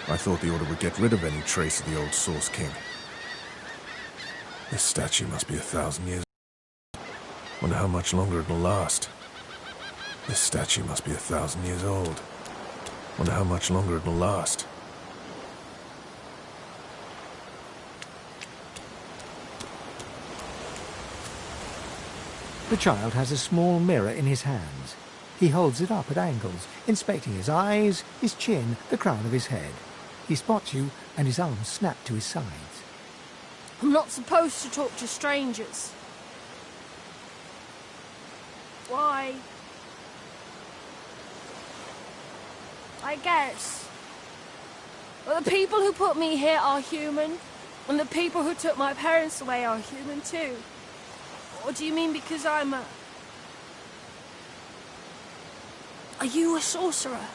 I thought the Order would get rid of any trace of the old Source King. This statue must be 1,000 years old. Wonder how much longer it will last. This statue must be 1,000 years old. Wonder how much longer it will last. The child has a small mirror in his hands. He holds it up at angles, inspecting his eyes, his chin, the crown of his head. He spots you, and his arms snap to his sides. I'm not supposed to talk to strangers. Why? I guess. Well, the people who put me here are human, and the people who took my parents away are human too. Or do you mean because I'm a... Are you a sorcerer?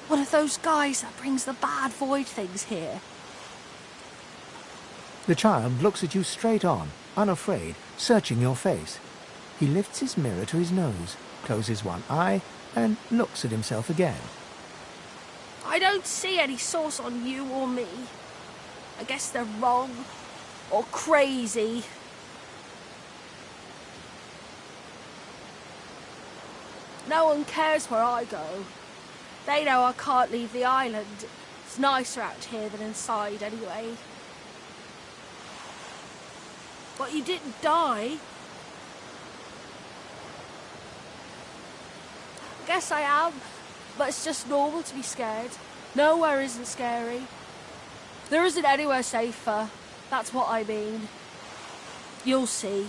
One of those guys that brings the bad void things here? The child looks at you straight on, unafraid, searching your face. He lifts his mirror to his nose, closes one eye, and looks at himself again. I don't see any source on you or me. I guess they're wrong, or crazy. No one cares where I go. They know I can't leave the island. It's nicer out here than inside, anyway. But you didn't die. I guess I am, but it's just normal to be scared. Nowhere isn't scary. There isn't anywhere safer. That's what I mean. You'll see.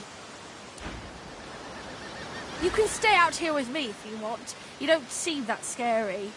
You can stay out here with me if you want. You don't seem that scary.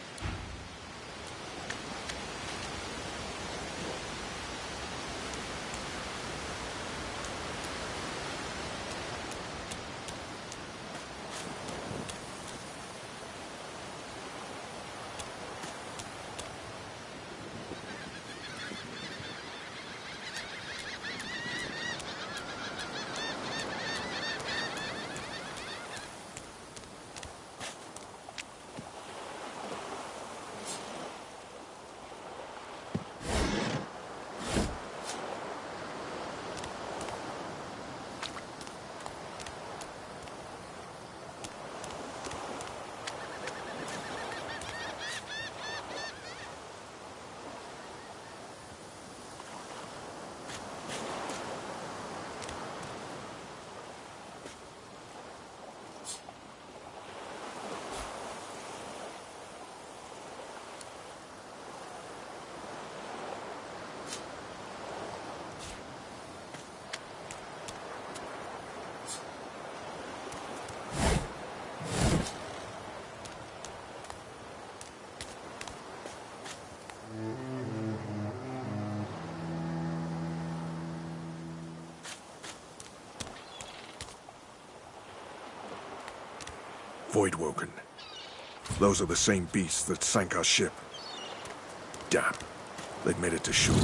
Voidwoken. Those are the same beasts that sank our ship. Damn. They've made it to shore.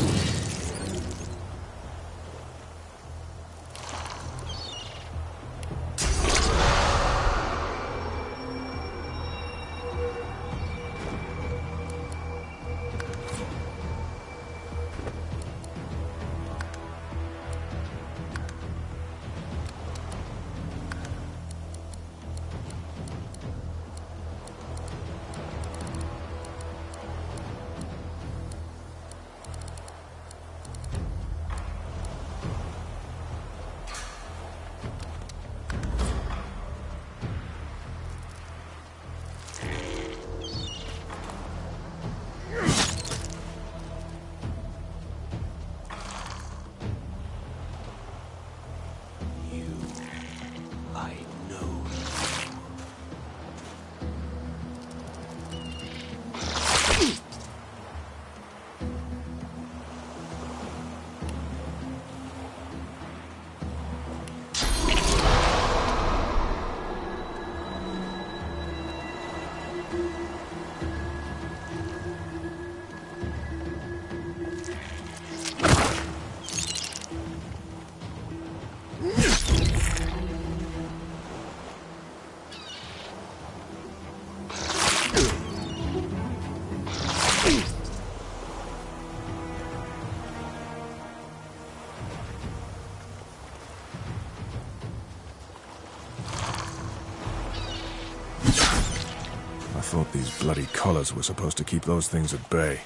thought these bloody collars were supposed to keep those things at bay.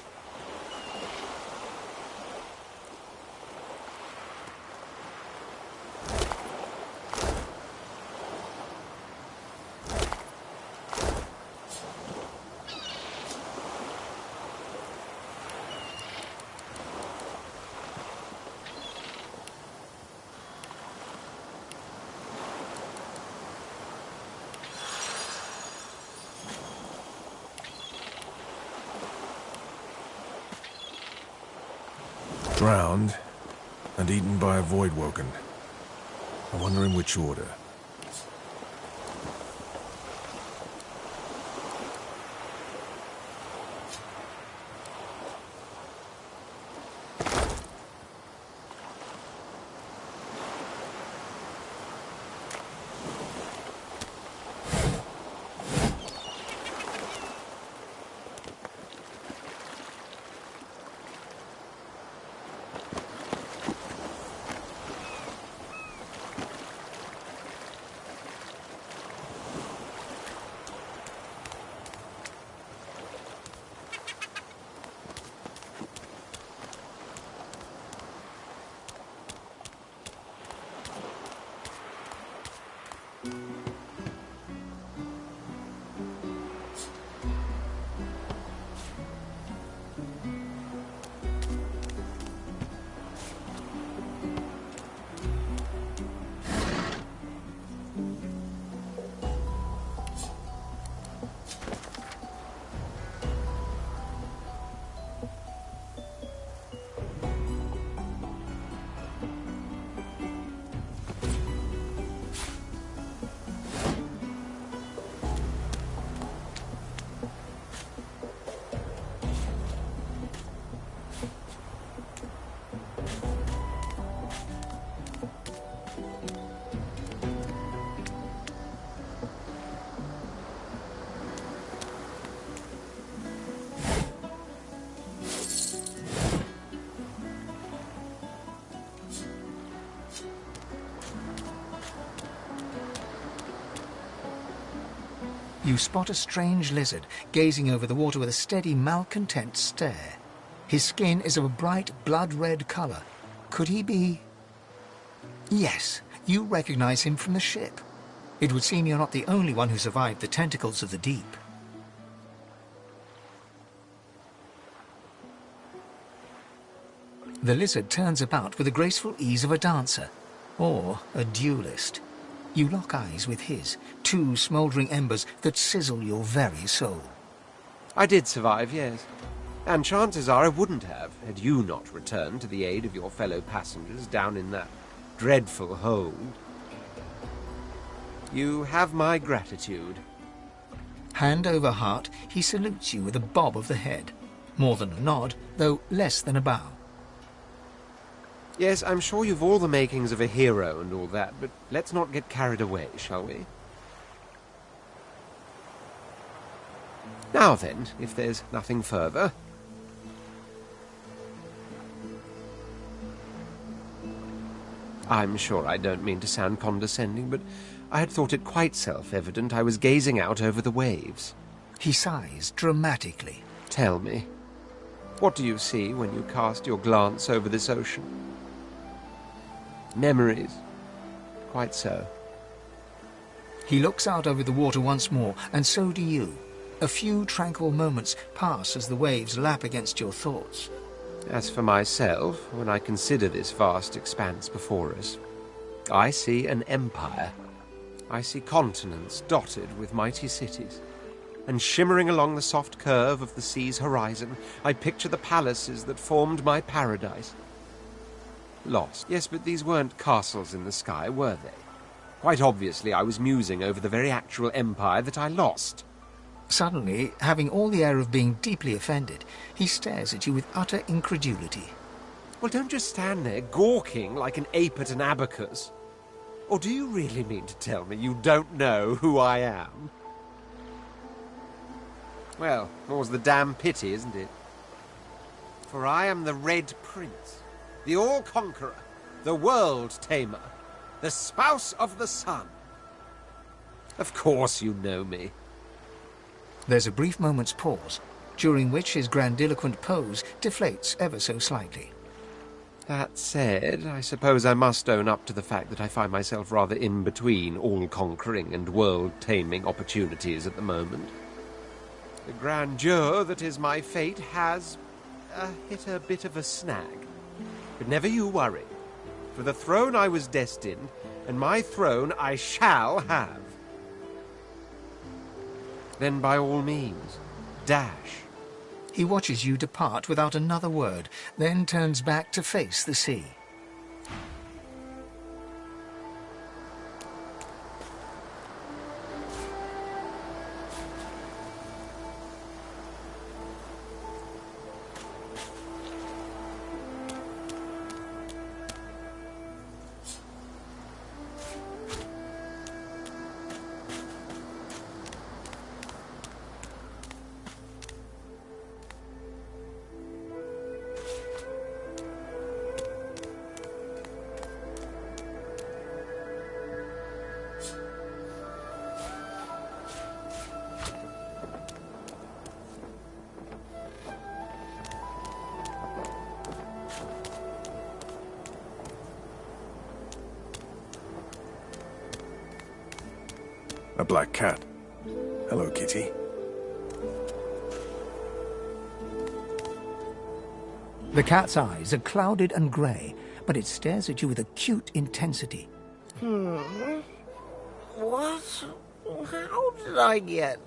Drowned and eaten by a void-woken. I wonder in which order. You spot a strange lizard gazing over the water with a steady, malcontent stare. His skin is of a bright, blood-red colour. Could he be... Yes, you recognize him from the ship. It would seem you're not the only one who survived the tentacles of the deep. The lizard turns about with the graceful ease of a dancer, or a duelist. You lock eyes with his, two smouldering embers that sizzle your very soul. I did survive, yes. And chances are I wouldn't have, had you not returned to the aid of your fellow passengers down in that dreadful hold. You have my gratitude. Hand over heart, he salutes you with a bob of the head. More than a nod, though less than a bow. Yes, I'm sure you've all the makings of a hero and all that, but let's not get carried away, shall we? Now then, if there's nothing further... I'm sure I don't mean to sound condescending, but I had thought it quite self-evident I was gazing out over the waves. He sighs dramatically. Tell me, what do you see when you cast your glance over this ocean? Memories. Quite so. He looks out over the water once more, and so do you. A few tranquil moments pass as the waves lap against your thoughts. As for myself, when I consider this vast expanse before us, I see an empire. I see continents dotted with mighty cities. And shimmering along the soft curve of the sea's horizon, I picture the palaces that formed my paradise. Lost. Yes, but these weren't castles in the sky, were they? Quite obviously I was musing over the very actual empire that I lost. Suddenly, having all the air of being deeply offended, he stares at you with utter incredulity. Well, don't just stand there gawking like an ape at an abacus. Or do you really mean to tell me you don't know who I am? Well, more's the damn pity, isn't it? For I am the Red Prince, the All-Conqueror, the World-Tamer, the Spouse of the Sun. Of course you know me. There's a brief moment's pause, during which his grandiloquent pose deflates ever so slightly. That said, I suppose I must own up to the fact that I find myself rather in between all-conquering and world-taming opportunities at the moment. The grandeur that is my fate has hit a bit of a snag. But never you worry. For the throne I was destined, and my throne I shall have. Then by all means, dash. He watches you depart without another word, then turns back to face the sea. A black cat. Hello, kitty. The cat's eyes are clouded and grey, but it stares at you with acute intensity. What? How did I get...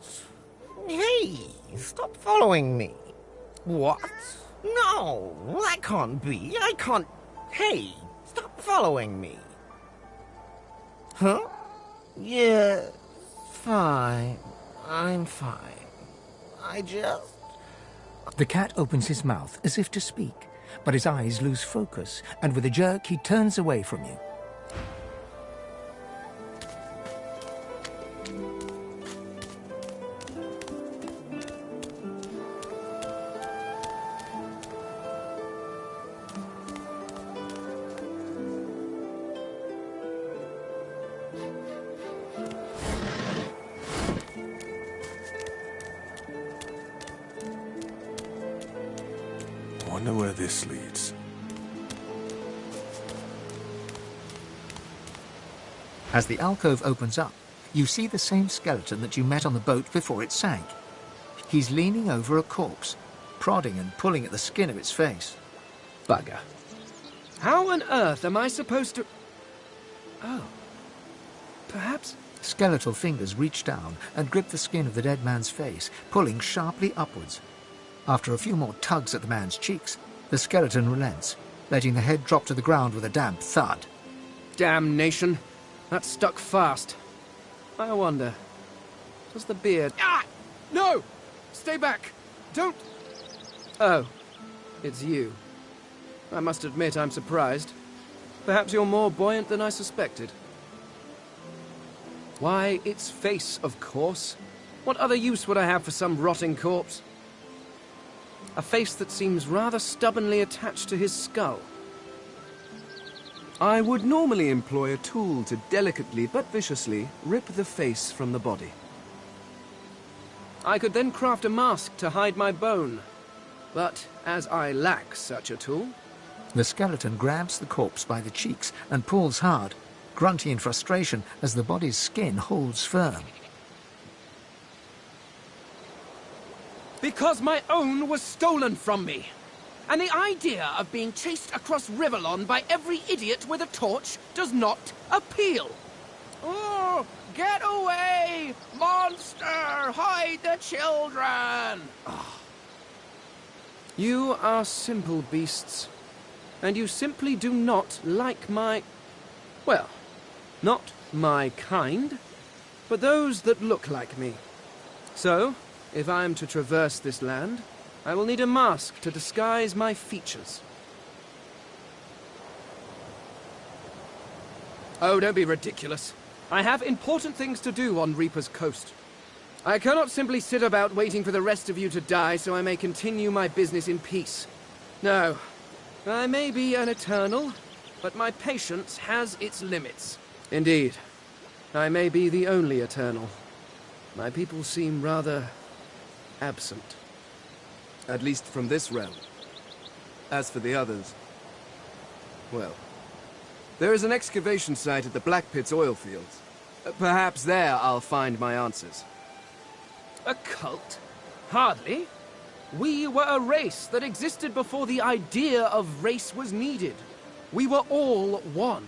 Hey, stop following me. What? No, that can't be. I can't... Hey, stop following me. Huh? Yeah, fine. I'm fine. I just... The cat opens his mouth as if to speak, but his eyes lose focus, and with a jerk he turns away from you. Wonder where this leads. As the alcove opens up, you see the same skeleton that you met on the boat before it sank. He's leaning over a corpse, prodding and pulling at the skin of its face. Bugger. How on earth am I supposed to... Oh. Perhaps... Skeletal fingers reach down and grip the skin of the dead man's face, pulling sharply upwards. After a few more tugs at the man's cheeks, the skeleton relents, letting the head drop to the ground with a damp thud. Damnation. That stuck fast. I wonder... Does the beard... Ah! No! Stay back! Don't... Oh. It's you. I must admit I'm surprised. Perhaps you're more buoyant than I suspected. Why, its face, of course. What other use would I have for some rotting corpse? A face that seems rather stubbornly attached to his skull. I would normally employ a tool to delicately but viciously rip the face from the body. I could then craft a mask to hide my bone. But as I lack such a tool... The skeleton grabs the corpse by the cheeks and pulls hard, grunting in frustration as the body's skin holds firm. Because my own was stolen from me. And the idea of being chased across Riverlon by every idiot with a torch does not appeal. Oh, get away! Monster! Hide the children! Oh. You are simple beasts. And you simply do not like my... Well, not my kind, but those that look like me. So... if I am to traverse this land, I will need a mask to disguise my features. Oh, don't be ridiculous. I have important things to do on Reaper's Coast. I cannot simply sit about waiting for the rest of you to die so I may continue my business in peace. No, I may be an eternal, but my patience has its limits. Indeed, I may be the only eternal. My people seem rather... absent. At least from this realm. As for the others, well, there is an excavation site at the Black Pit's oil fields. Perhaps there I'll find my answers. A cult? Hardly. We were a race that existed before the idea of race was needed. We were all one.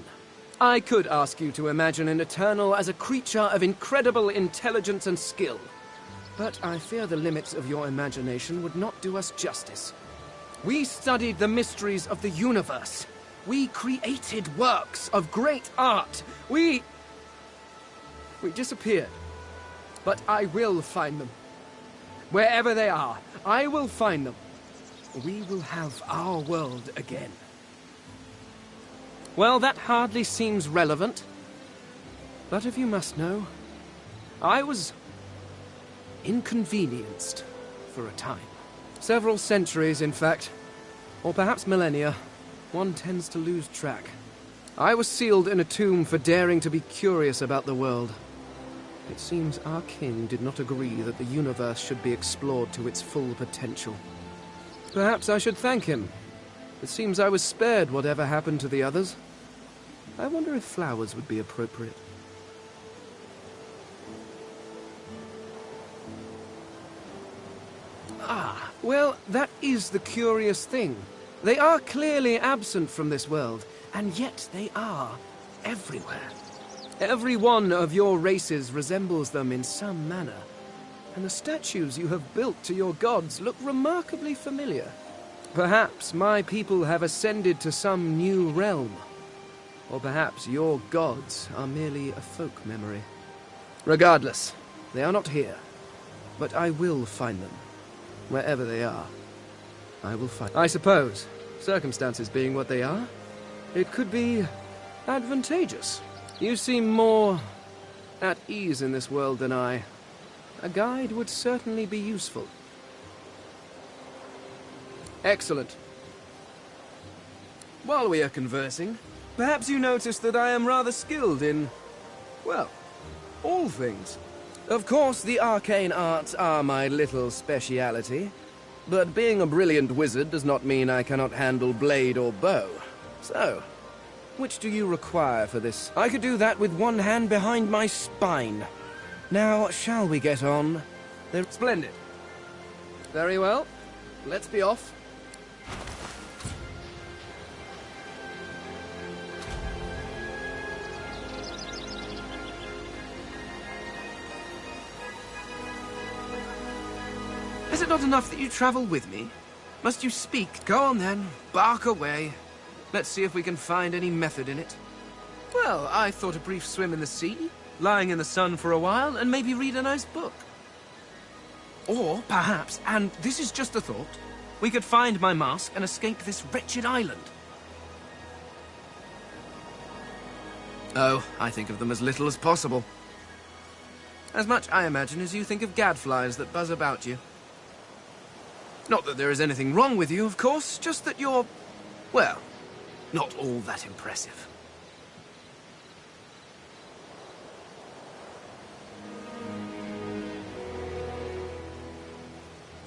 I could ask you to imagine an Eternal as a creature of incredible intelligence and skill. But I fear the limits of your imagination would not do us justice. We studied the mysteries of the universe. We created works of great art. We disappeared. But I will find them. Wherever they are, I will find them. We will have our world again. Well, that hardly seems relevant. But if you must know, I was inconvenienced for a time. Several centuries, in fact. Or perhaps millennia. One tends to lose track. I was sealed in a tomb for daring to be curious about the world. It seems our king did not agree that the universe should be explored to its full potential. Perhaps I should thank him. It seems I was spared whatever happened to the others. I wonder if flowers would be appropriate. Ah, well, that is the curious thing. They are clearly absent from this world, and yet they are everywhere. Every one of your races resembles them in some manner, and the statues you have built to your gods look remarkably familiar. Perhaps my people have ascended to some new realm, or perhaps your gods are merely a folk memory. Regardless, they are not here, but I will find them. Wherever they are, I will find them. I suppose, circumstances being what they are, it could be advantageous. You seem more at ease in this world than I. A guide would certainly be useful. Excellent. While we are conversing, perhaps you notice that I am rather skilled in, well, all things. Of course, the arcane arts are my little speciality, but being a brilliant wizard does not mean I cannot handle blade or bow. So, which do you require for this? I could do that with one hand behind my spine. Now, shall we get on? They're splendid. Very well. Let's be off. Is it not enough that you travel with me? Must you speak? Go on then. Bark away. Let's see if we can find any method in it. Well, I thought a brief swim in the sea, lying in the sun for a while, and maybe read a nice book. Or, perhaps, and this is just a thought, we could find my mask and escape this wretched island. Oh, I think of them as little as possible. As much, I imagine, as you think of gadflies that buzz about you. Not that there is anything wrong with you, of course, just that you're, well, not all that impressive.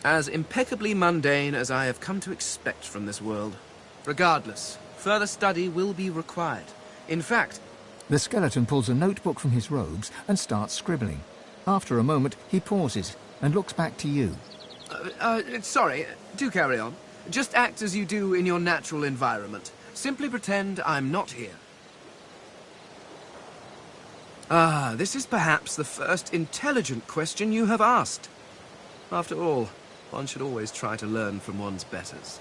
As impeccably mundane as I have come to expect from this world. Regardless, further study will be required. In fact... The skeleton pulls a notebook from his robes and starts scribbling. After a moment, he pauses and looks back to you. Sorry, do carry on. Just act as you do in your natural environment. Simply pretend I'm not here. Ah, this is perhaps the first intelligent question you have asked. After all, one should always try to learn from one's betters.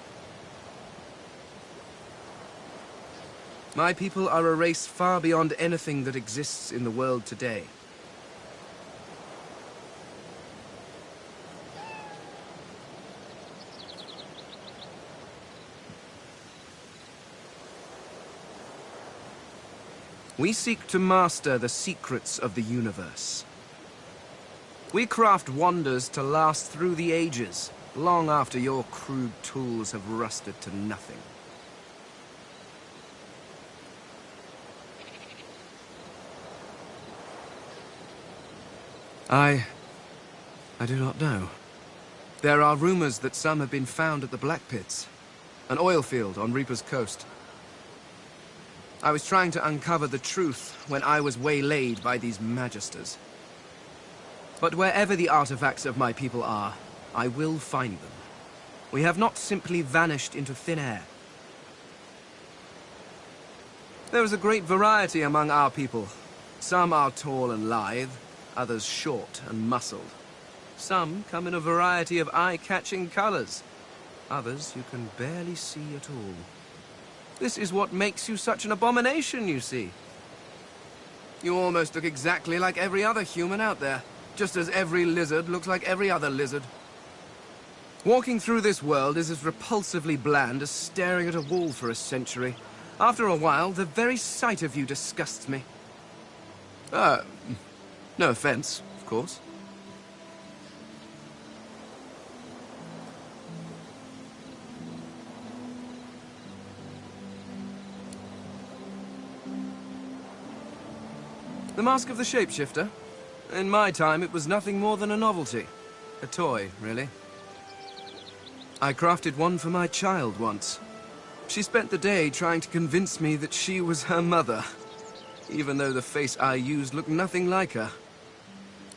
My people are a race far beyond anything that exists in the world today. We seek to master the secrets of the universe. We craft wonders to last through the ages, long after your crude tools have rusted to nothing. I do not know. There are rumors that some have been found at the Black Pits, an oil field on Reaper's Coast. I was trying to uncover the truth when I was waylaid by these magisters. But wherever the artifacts of my people are, I will find them. We have not simply vanished into thin air. There is a great variety among our people. Some are tall and lithe, others short and muscled. Some come in a variety of eye-catching colors. Others you can barely see at all. This is what makes you such an abomination, you see. You almost look exactly like every other human out there, just as every lizard looks like every other lizard. Walking through this world is as repulsively bland as staring at a wall for a century. After a while, the very sight of you disgusts me. No offense, of course. The Mask of the Shapeshifter? In my time, it was nothing more than a novelty. A toy, really. I crafted one for my child once. She spent the day trying to convince me that she was her mother, even though the face I used looked nothing like her.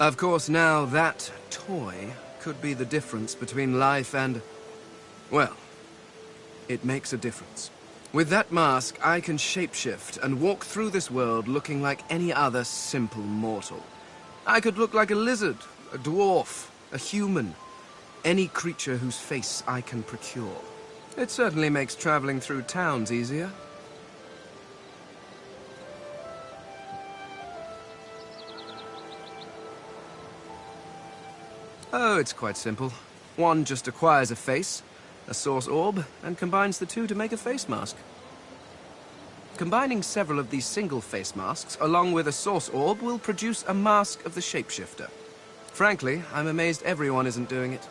Of course, now that toy could be the difference between life and... well, it makes a difference. With that mask, I can shapeshift and walk through this world looking like any other simple mortal. I could look like a lizard, a dwarf, a human, any creature whose face I can procure. It certainly makes traveling through towns easier. Oh, it's quite simple. One just acquires a face, a source orb, and combines the two to make a face mask. Combining several of these single face masks along with a source orb will produce a mask of the shapeshifter. Frankly, I'm amazed everyone isn't doing it.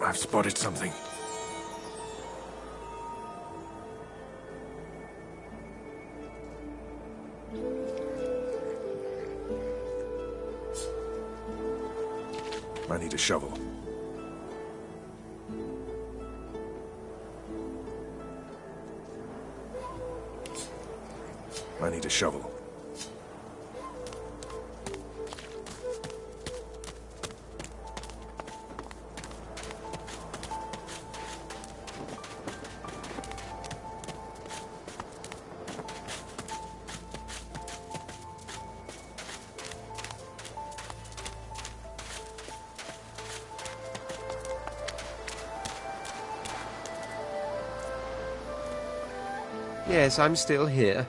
I've spotted something. I need a shovel. I need a shovel. Yes, I'm still here,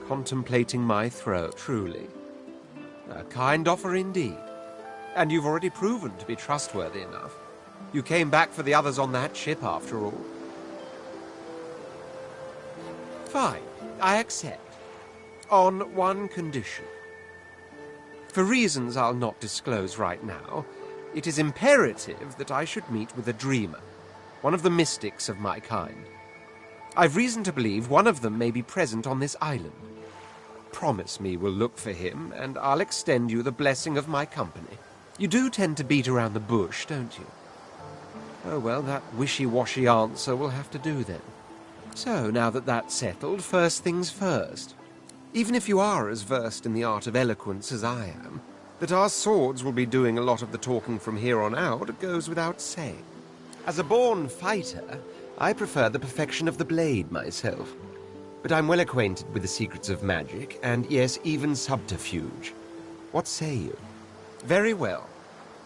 contemplating my throat, truly. A kind offer indeed. And you've already proven to be trustworthy enough. You came back for the others on that ship, after all. Fine, I accept. On one condition. For reasons I'll not disclose right now, it is imperative that I should meet with a dreamer, one of the mystics of my kind. I've reason to believe one of them may be present on this island. promise me will look for him, and I'll extend you the blessing of my company. You do tend to beat around the bush, don't you? Oh, well, that wishy-washy answer will have to do then. So, now that that's settled, first things first. Even if you are as versed in the art of eloquence as I am, that our swords will be doing a lot of the talking from here on out goes without saying. As a born fighter, I prefer the perfection of the blade myself. But I'm well acquainted with the secrets of magic, and yes, even subterfuge. What say you? Very well.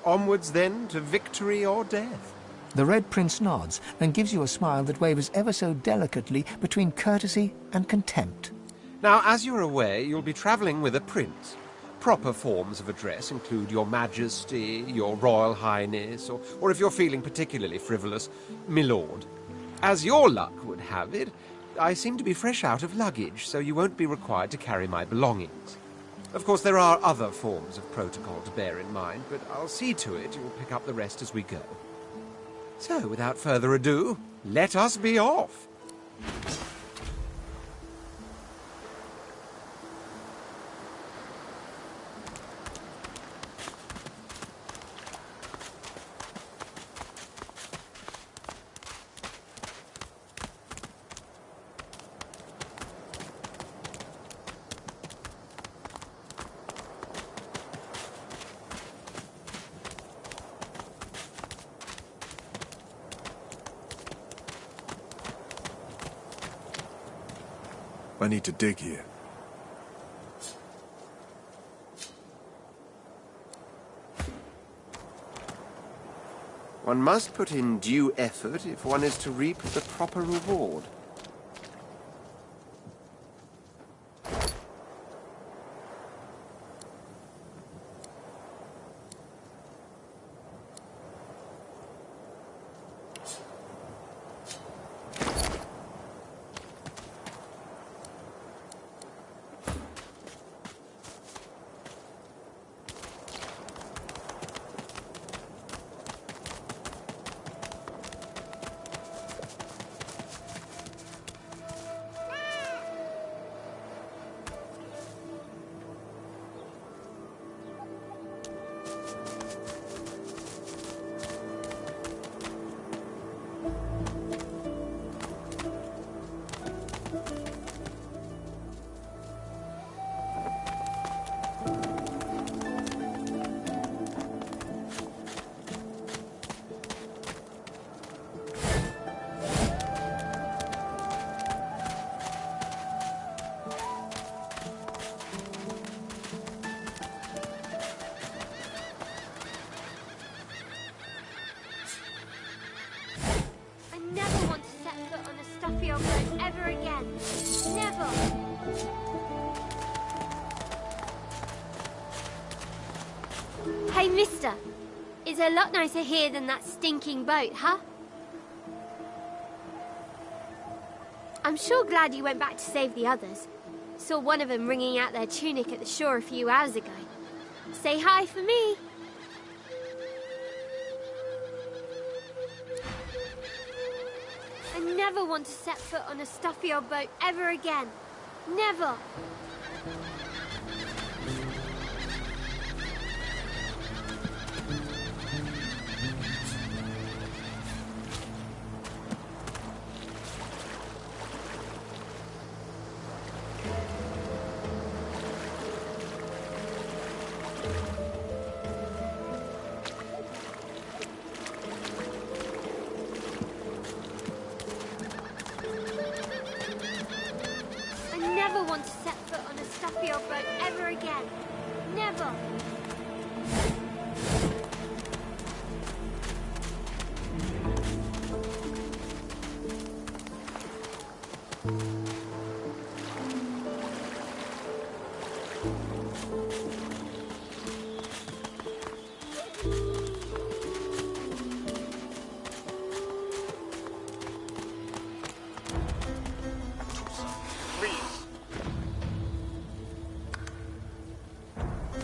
Onwards, then, to victory or death. The Red Prince nods and gives you a smile that wavers ever so delicately between courtesy and contempt. Now, as you're aware, you'll be travelling with a prince. Proper forms of address include Your Majesty, Your Royal Highness, or if you're feeling particularly frivolous, Milord. As your luck would have it, I seem to be fresh out of luggage, so you won't be required to carry my belongings. Of course, there are other forms of protocol to bear in mind, but I'll see to it you'll pick up the rest as we go. So, without further ado, let us be off. I need to dig here. One must put in due effort if one is to reap the proper reward. Hey, mister. It's a lot nicer here than that stinking boat, huh? I'm sure glad you went back to save the others. Saw one of them wringing out their tunic at the shore a few hours ago. Say hi for me. I never want to set foot on a stuffy old boat ever again. Never.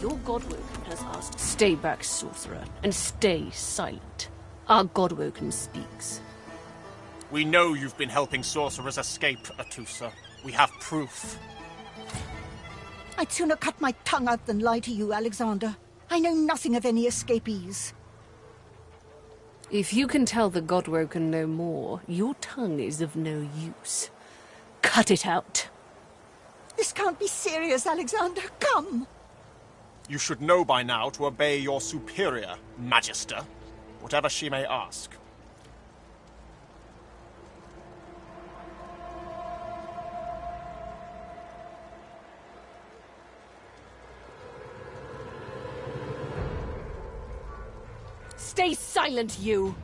Your Godwoken has asked, stay back, sorcerer, and stay silent. Our Godwoken speaks. We know you've been helping sorcerers escape, Atusa. We have proof. I'd sooner cut my tongue out than lie to you, Alexander. I know nothing of any escapees. If you can tell the Godwoken no more, your tongue is of no use. Cut it out. This can't be serious, Alexander. Come! You should know by now to obey your superior, Magister, whatever she may ask. Stay silent, you!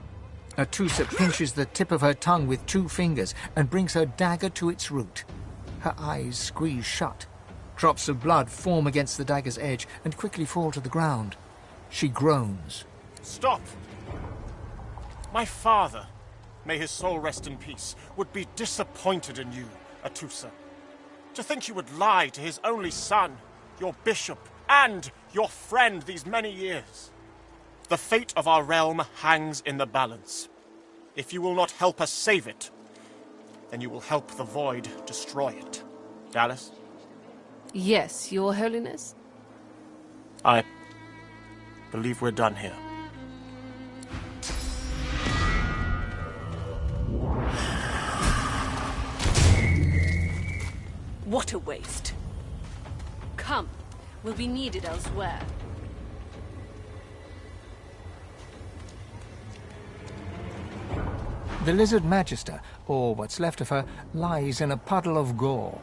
Atusa pinches the tip of her tongue with 2 fingers and brings her dagger to its root. Her eyes squeeze shut. Drops of blood form against the dagger's edge and quickly fall to the ground. She groans. Stop! My father, may his soul rest in peace, would be disappointed in you, Atusa. To think you would lie to his only son, your bishop, and your friend these many years. The fate of our realm hangs in the balance. If you will not help us save it, then you will help the Void destroy it. Dallas? Yes, Your Holiness? I believe we're done here. What a waste. Come, we'll be needed elsewhere. The Lizard Magister, or what's left of her, lies in a puddle of gore.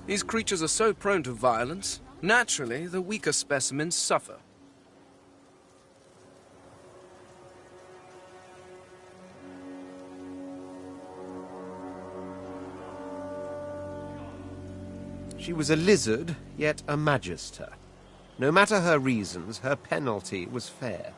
These creatures are so prone to violence. Naturally, the weaker specimens suffer. She was a lizard, yet a magister. No matter her reasons, her penalty was fair.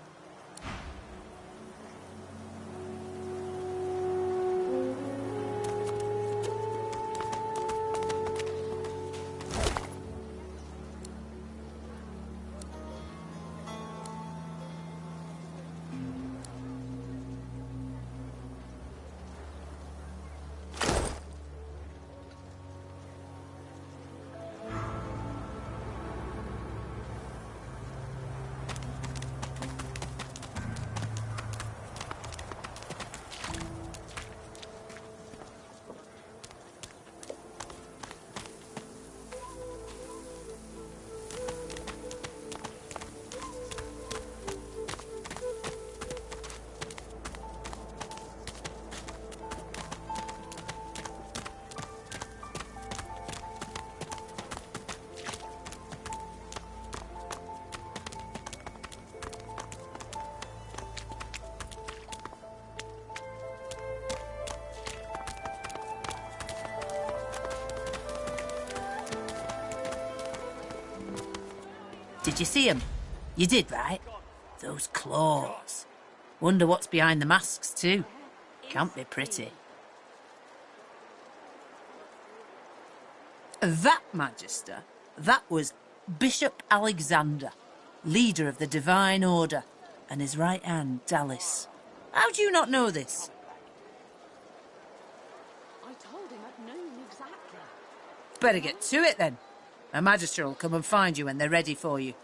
Did you see 'em? You did, right? Those claws. Wonder what's behind the masks, too. Can't be pretty. That Magister, that was Bishop Alexander, leader of the Divine Order, and his right hand, Dallas. How do you not know this? I told him I'd known exactly. Better get to it, then. A Magister will come and find you when they're ready for you.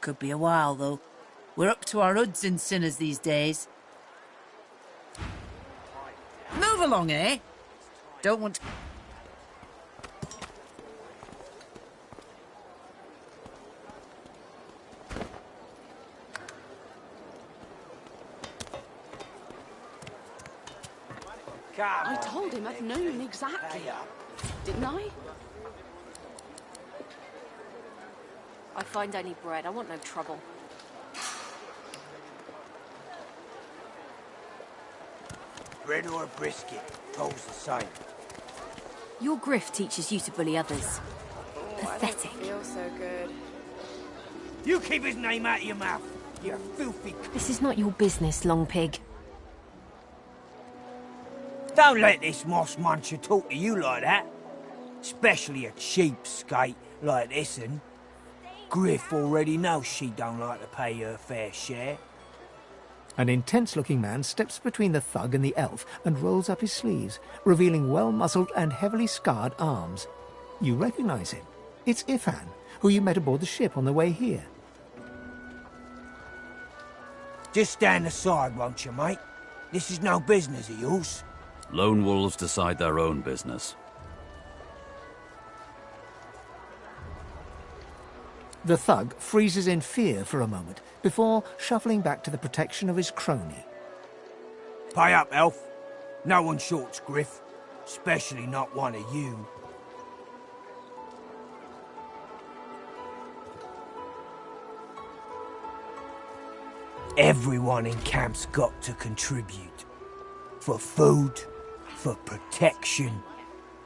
Could be a while, though. We're up to our hoods in sinners these days. Move along, eh? Don't want to... I told him I'd known exactly. Didn't I? I find only bread. I want no trouble. Bread or brisket, goes the same. Your grift teaches you to bully others. Pathetic. I don't feel so good. You keep his name out of your mouth, you filthy... This is not your business, Long Pig. Don't let this moss muncher talk to you like that. Especially a cheapskate like this one. Griff already knows she don't like to pay her fair share. An intense-looking man steps between the thug and the elf and rolls up his sleeves, revealing well-muscled and heavily scarred arms. You recognize him. It's Ifan, who you met aboard the ship on the way here. Just stand aside, won't you, mate? This is no business of yours. Lone wolves decide their own business. The thug freezes in fear for a moment before shuffling back to the protection of his crony. Pay up, elf. No one shorts griff, especially not one of you. Everyone in camp's got to contribute. For food, for protection,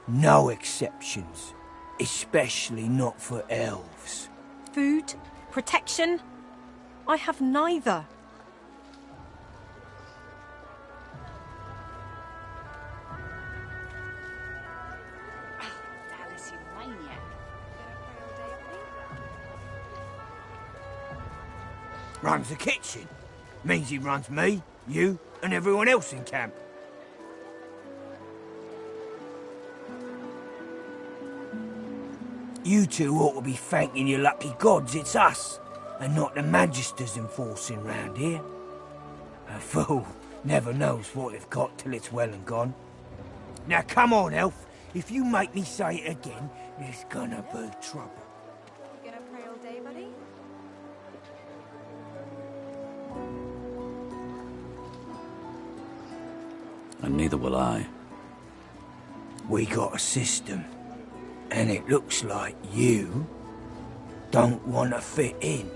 no exceptions. Especially not for elves. Food? Protection? I have neither. Dallas, you maniac. Runs the kitchen. Means he runs me, you, and everyone else in camp. You two ought to be thanking your lucky gods it's us, and not the Magisters enforcing round here. A fool never knows what they've got till it's well and gone. Now come on, elf. If you make me say it again, there's gonna be trouble. You gonna pray all day, buddy? And neither will I. We got a system, and it looks like you don't want to fit in.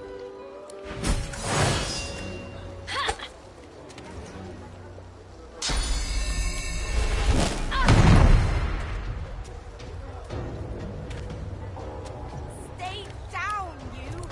Stay down, you!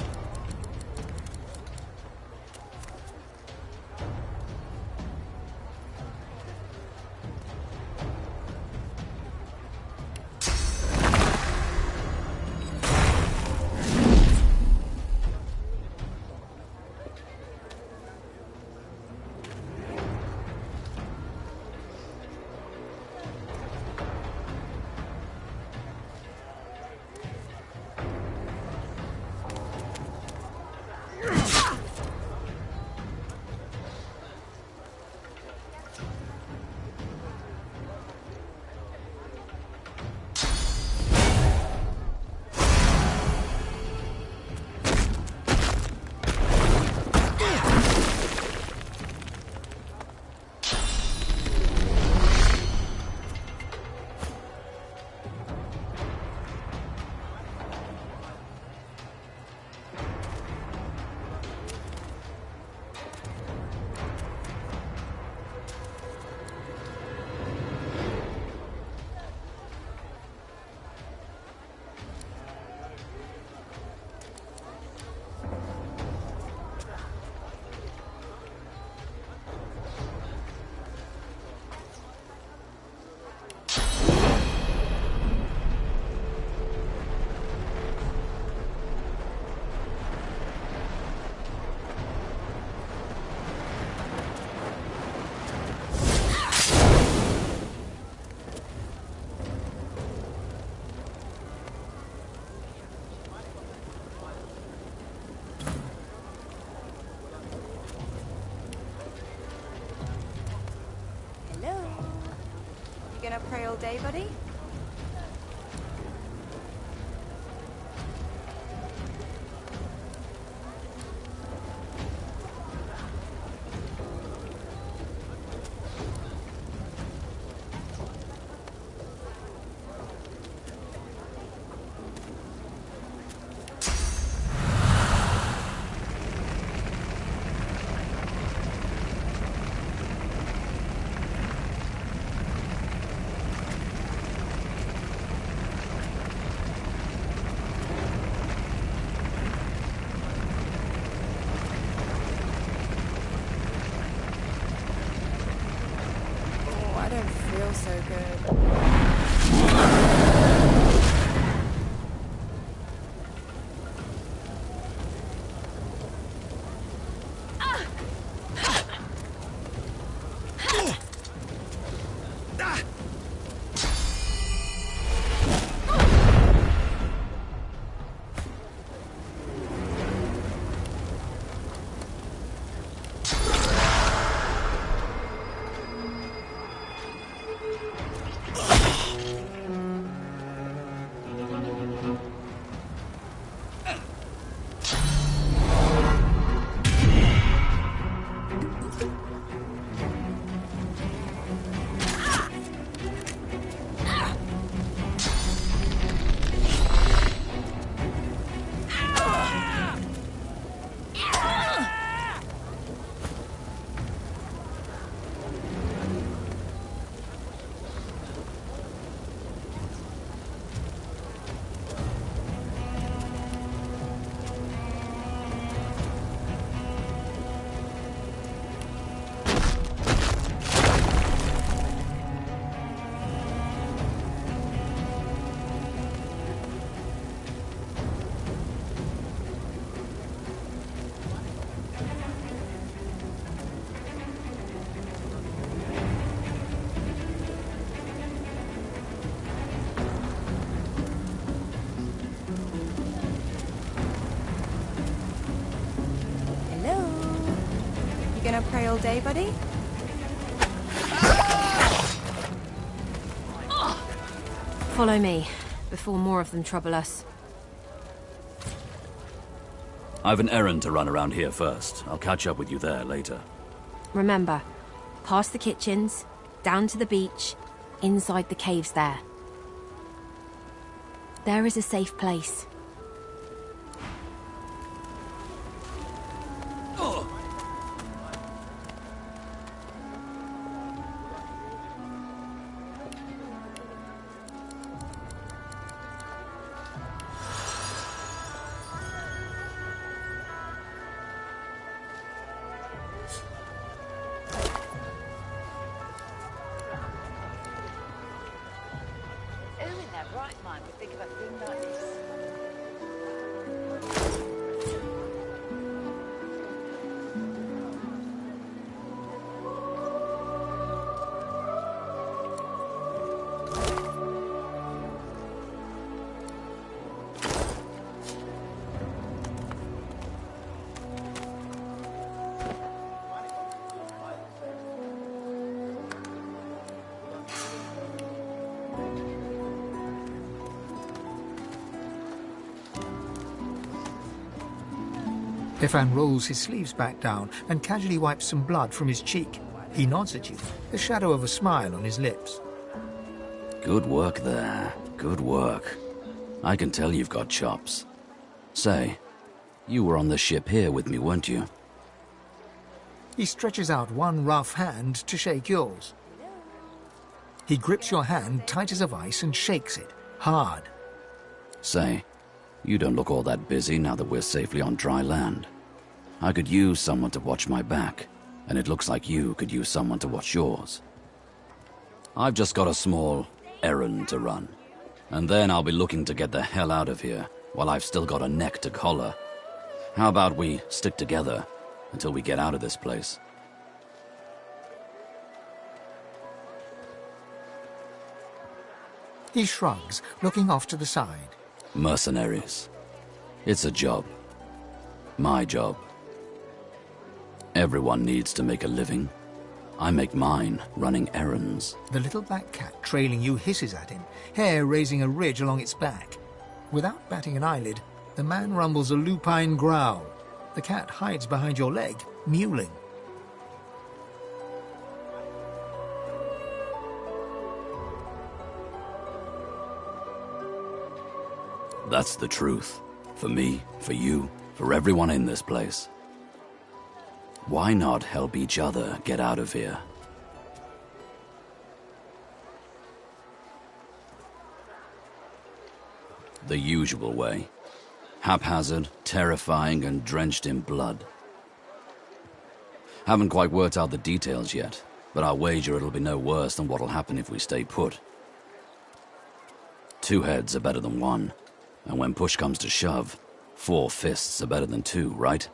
You gonna pray all day, buddy? I don't feel so good. gonna pray all day, buddy? Follow me, before more of them trouble us. I've an errand to run around here first. I'll catch up with you there later. Remember, past the kitchens, down to the beach, inside the caves there. There is a safe place. Ifan rolls his sleeves back down and casually wipes some blood from his cheek. He nods at you, the shadow of a smile on his lips. Good work there. Good work. I can tell you've got chops. Say, you were on the ship here with me, weren't you? He stretches out one rough hand to shake yours. He grips your hand tight as a vice and shakes it, hard. Say, you don't look all that busy now that we're safely on dry land. I could use someone to watch my back, and it looks like you could use someone to watch yours. I've just got a small errand to run, and then I'll be looking to get the hell out of here while I've still got a neck to collar. How about we stick together until we get out of this place? He shrugs, looking off to the side. Mercenaries. It's a job. My job. Everyone needs to make a living. I make mine running errands. The little black cat trailing you hisses at him, hair raising a ridge along its back. Without batting an eyelid, the man rumbles a lupine growl. The cat hides behind your leg, mewling. That's the truth. For me, for you, for everyone in this place. Why not help each other get out of here? The usual way. Haphazard, terrifying, and drenched in blood. Haven't quite worked out the details yet, but I'll wager it'll be no worse than what'll happen if we stay put. 2 heads are better than 1. And when push comes to shove, 4 fists are better than 2, right?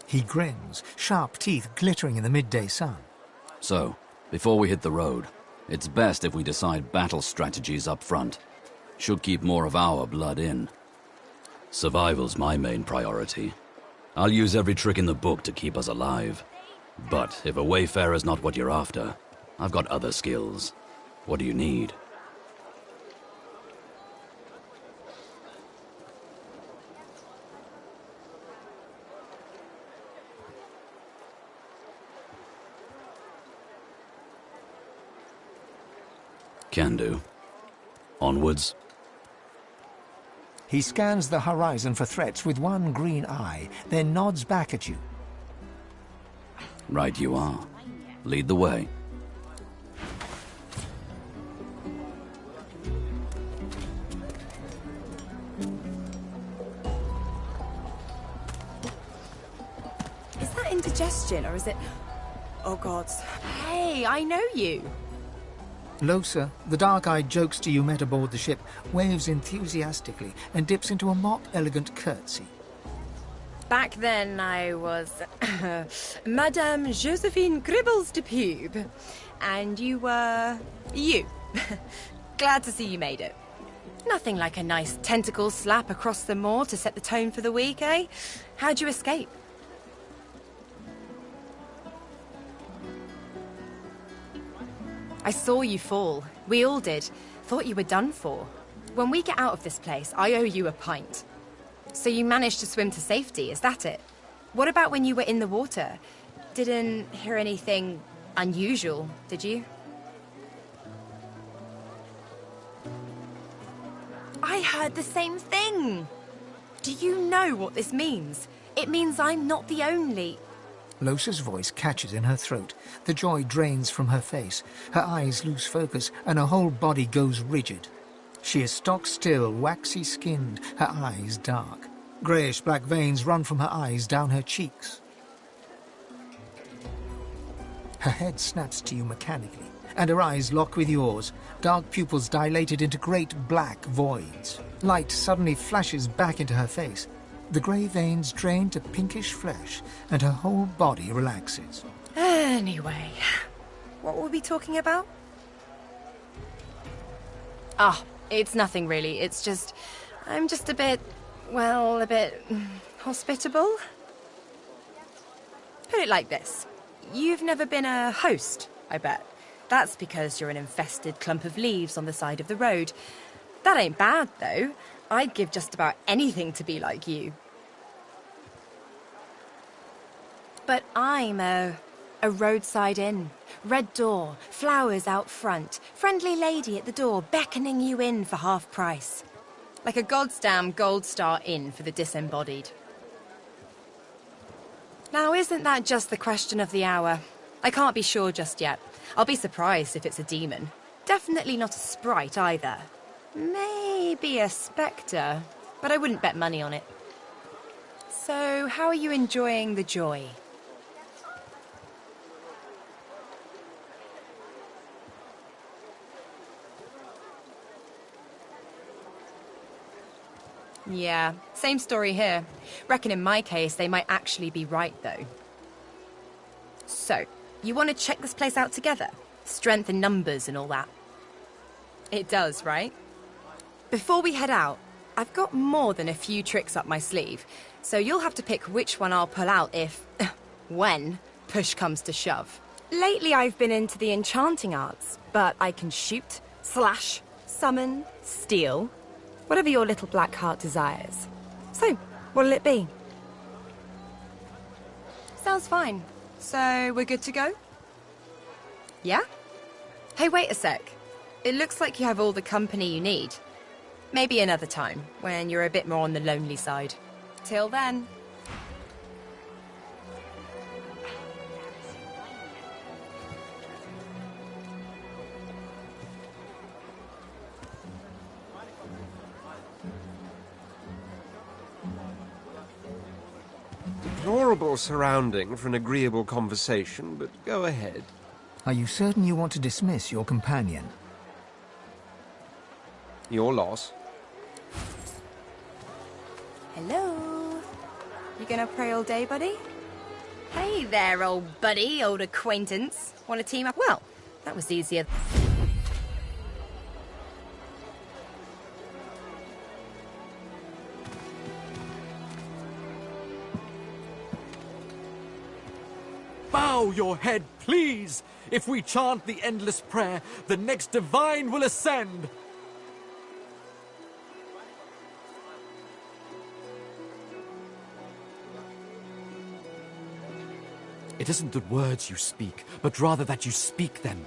He grins, sharp teeth glittering in the midday sun. So, before we hit the road, it's best if we decide battle strategies up front. Should keep more of our blood in. Survival's my main priority. I'll use every trick in the book to keep us alive. But if a wayfarer's not what you're after, I've got other skills. What do you need? Can do. Onwards. He scans the horizon for threats with one green eye, then nods back at you. Right you are. Lead the way. Is that indigestion, or is it... Oh, God. Hey, I know you. Losa, the dark-eyed jokester you met aboard the ship, waves enthusiastically and dips into a mock elegant curtsy. Back then, I was Madame Josephine Gribbles de Pube, and you were you. Glad to see you made it. Nothing like a nice tentacle slap across the moor to set the tone for the week, eh? How'd you escape? I saw you fall. We all did. Thought you were done for. When we get out of this place, I owe you a pint. So you managed to swim to safety, is that it? What about when you were in the water? Didn't hear anything unusual, did you? I heard the same thing. Do you know what this means? It means I'm not the only... Losa's voice catches in her throat. The joy drains from her face. Her eyes lose focus, and her whole body goes rigid. She is stock-still, waxy-skinned, her eyes dark. Greyish-black veins run from her eyes down her cheeks. Her head snaps to you mechanically, and her eyes lock with yours, dark pupils dilated into great black voids. Light suddenly flashes back into her face. The grey veins drain to pinkish flesh, and her whole body relaxes. Anyway, what were we talking about? Ah, it's nothing really. It's just... I'm just a bit... well, a bit... hospitable? Put it like this. You've never been a host, I bet. That's because you're an infested clump of leaves on the side of the road. That ain't bad, though. I'd give just about anything to be like you. But I'm a roadside inn. Red door, flowers out front, friendly lady at the door beckoning you in for half price. Like a goddamn gold star inn for the disembodied. Now, isn't that just the question of the hour? I can't be sure just yet. I'll be surprised if it's a demon. Definitely not a sprite either. Maybe a spectre, but I wouldn't bet money on it. So, how are you enjoying the joy? Yeah, same story here. Reckon in my case, they might actually be right, though. So, you want to check this place out together? Strength in numbers and all that. It does, right? Before we head out, I've got more than a few tricks up my sleeve, so you'll have to pick which one I'll pull out if... when push comes to shove. Lately I've been into the enchanting arts, but I can shoot, slash, summon, steal... whatever your little black heart desires. So, what'll it be? Sounds fine. So, we're good to go? Yeah? Hey, wait a sec. It looks like you have all the company you need. Maybe another time, when you're a bit more on the lonely side. Till then. Deplorable surrounding for an agreeable conversation, but go ahead. Are you certain you want to dismiss your companion? Your loss. Hello? You gonna pray all day, buddy? Hey there, old buddy, old acquaintance. Want to team up? Well, that was easier. Bow your head, please! If we chant the endless prayer, the next divine will ascend! It isn't the words you speak, but rather that you speak them.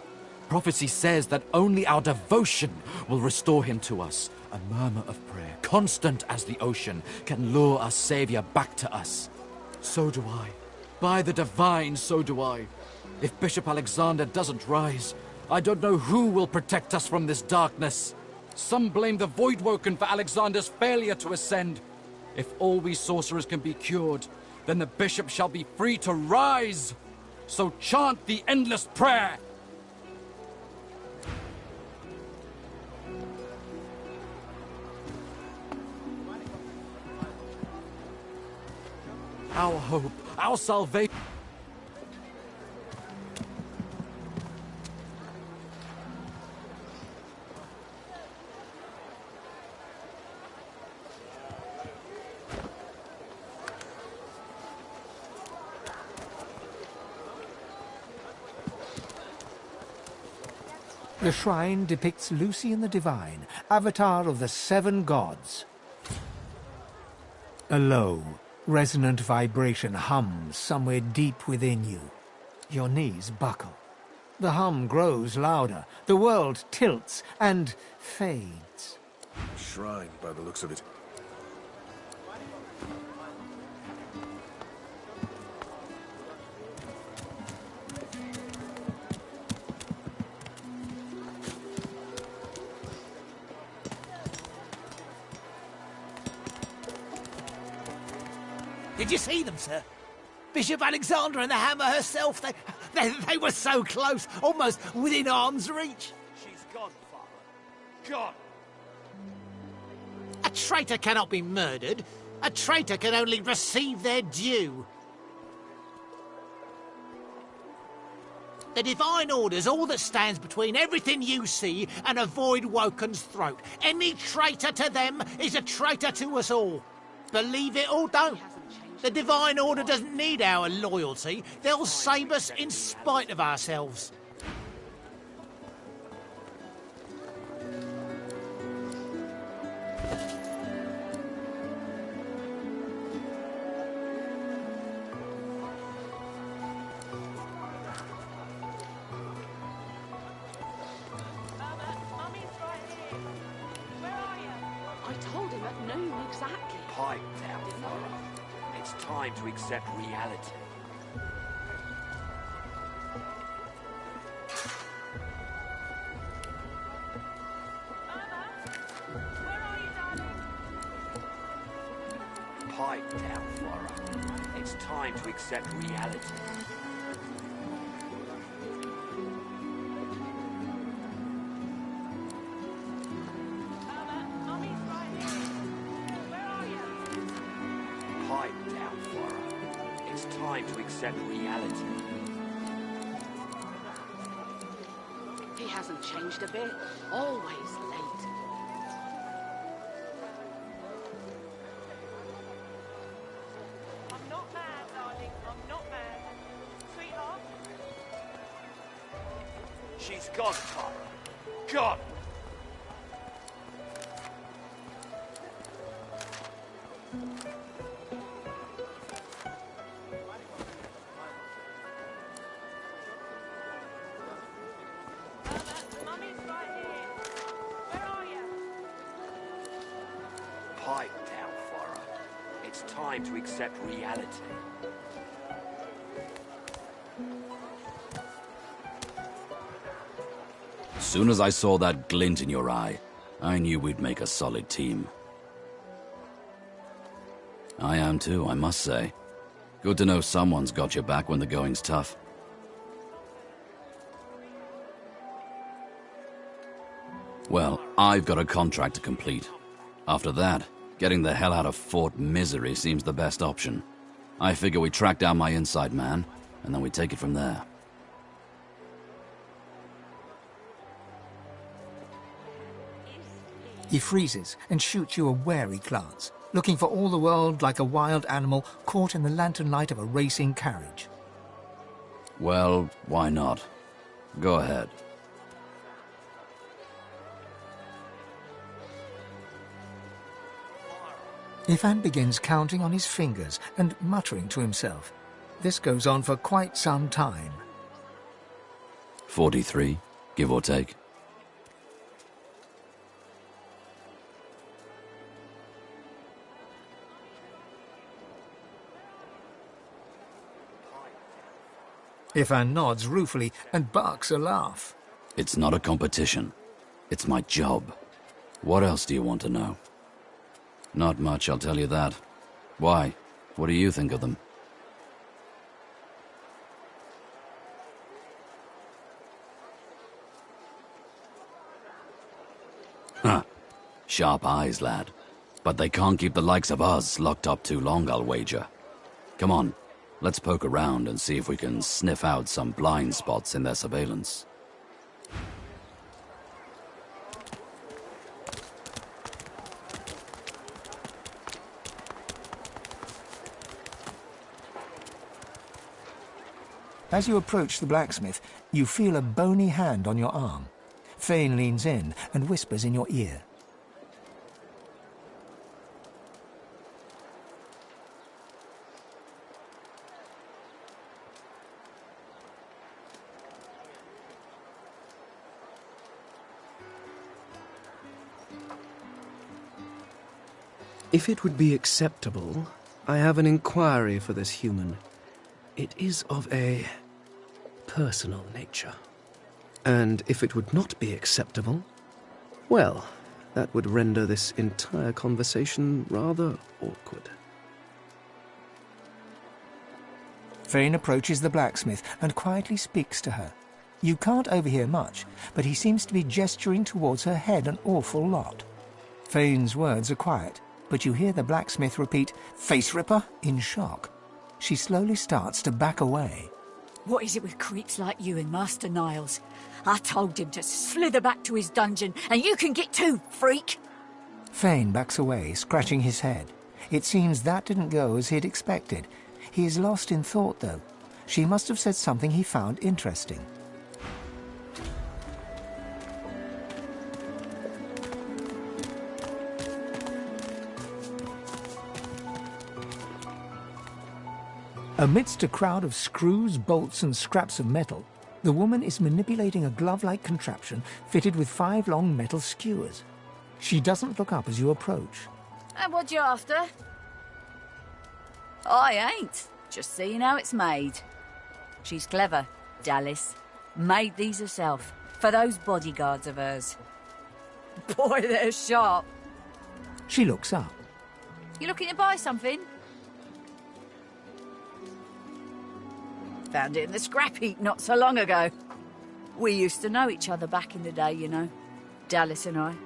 Prophecy says that only our devotion will restore him to us. A murmur of prayer, constant as the ocean, can lure our Savior back to us. So do I. By the divine, so do I. If Bishop Alexander doesn't rise, I don't know who will protect us from this darkness. Some blame the Voidwoken for Alexander's failure to ascend. If all we sorcerers can be cured, then the bishop shall be free to rise. So chant the endless prayer. Our hope, our salvation. The shrine depicts Lucian the Divine, avatar of the 7 gods. A low, resonant vibration hums somewhere deep within you. Your knees buckle. The hum grows louder, the world tilts and fades. Shrine, by the looks of it. Did you see them, sir? Bishop Alexander and the Hammer herself, they were so close, almost within arm's reach. She's gone, Father. Gone. A traitor cannot be murdered. A traitor can only receive their due. The Divine Order's all that stands between everything you see and a Void Woken's throat. Any traitor to them is a traitor to us all. Believe it or don't. The Divine Order doesn't need our loyalty. They'll save us in spite of ourselves. I told him at noon exactly. Pipe down, Father. It's time to accept reality. Pipe down, Flora. It's time to accept reality. Pipe down, Flora. It's time to accept reality. He hasn't changed a bit. Always late. I'm not mad, darling. I'm not mad. Sweetheart? She's gone, Father. Gone! Pipe down, Flora. It's time to accept reality. As soon as I saw that glint in your eye, I knew we'd make a solid team. I am too, I must say. Good to know someone's got your back when the going's tough. Well, I've got a contract to complete. After that, getting the hell out of Fort Misery seems the best option. I figure we track down my inside man, and then we take it from there. He freezes and shoots you a wary glance, looking for all the world like a wild animal caught in the lantern light of a racing carriage. Well, why not? Go ahead. Ifan begins counting on his fingers and muttering to himself. This goes on for quite some time. 43, give or take. Ifan nods ruefully and barks a laugh. It's not a competition. It's my job. What else do you want to know? Not much, I'll tell you that. Why? What do you think of them? Huh. Sharp eyes, lad. But they can't keep the likes of us locked up too long, I'll wager. Come on, let's poke around and see if we can sniff out some blind spots in their surveillance. As you approach the blacksmith, you feel a bony hand on your arm. Fane leans in and whispers in your ear. If it would be acceptable, I have an inquiry for this human. It is of a personal nature. And if it would not be acceptable, well, that would render this entire conversation rather awkward. Fane approaches the blacksmith and quietly speaks to her. You can't overhear much, but he seems to be gesturing towards her head an awful lot. Fane's words are quiet, but you hear the blacksmith repeat, "Face ripper," in shock. She slowly starts to back away. What is it with creeps like you and Master Niles? I told him to slither back to his dungeon, and you can get too, freak! Fane backs away, scratching his head. It seems that didn't go as he'd expected. He is lost in thought, though. She must have said something he found interesting. Amidst a crowd of screws, bolts and scraps of metal, the woman is manipulating a glove-like contraption fitted with 5 long metal skewers. She doesn't look up as you approach. And what you after? I ain't. Just seeing how it's made. She's clever, Dallas. Made these herself, for those bodyguards of hers. Boy, they're sharp. She looks up. You looking to buy something? Found it in the scrap heap not so long ago. We used to know each other back in the day, you know. Dallas and I.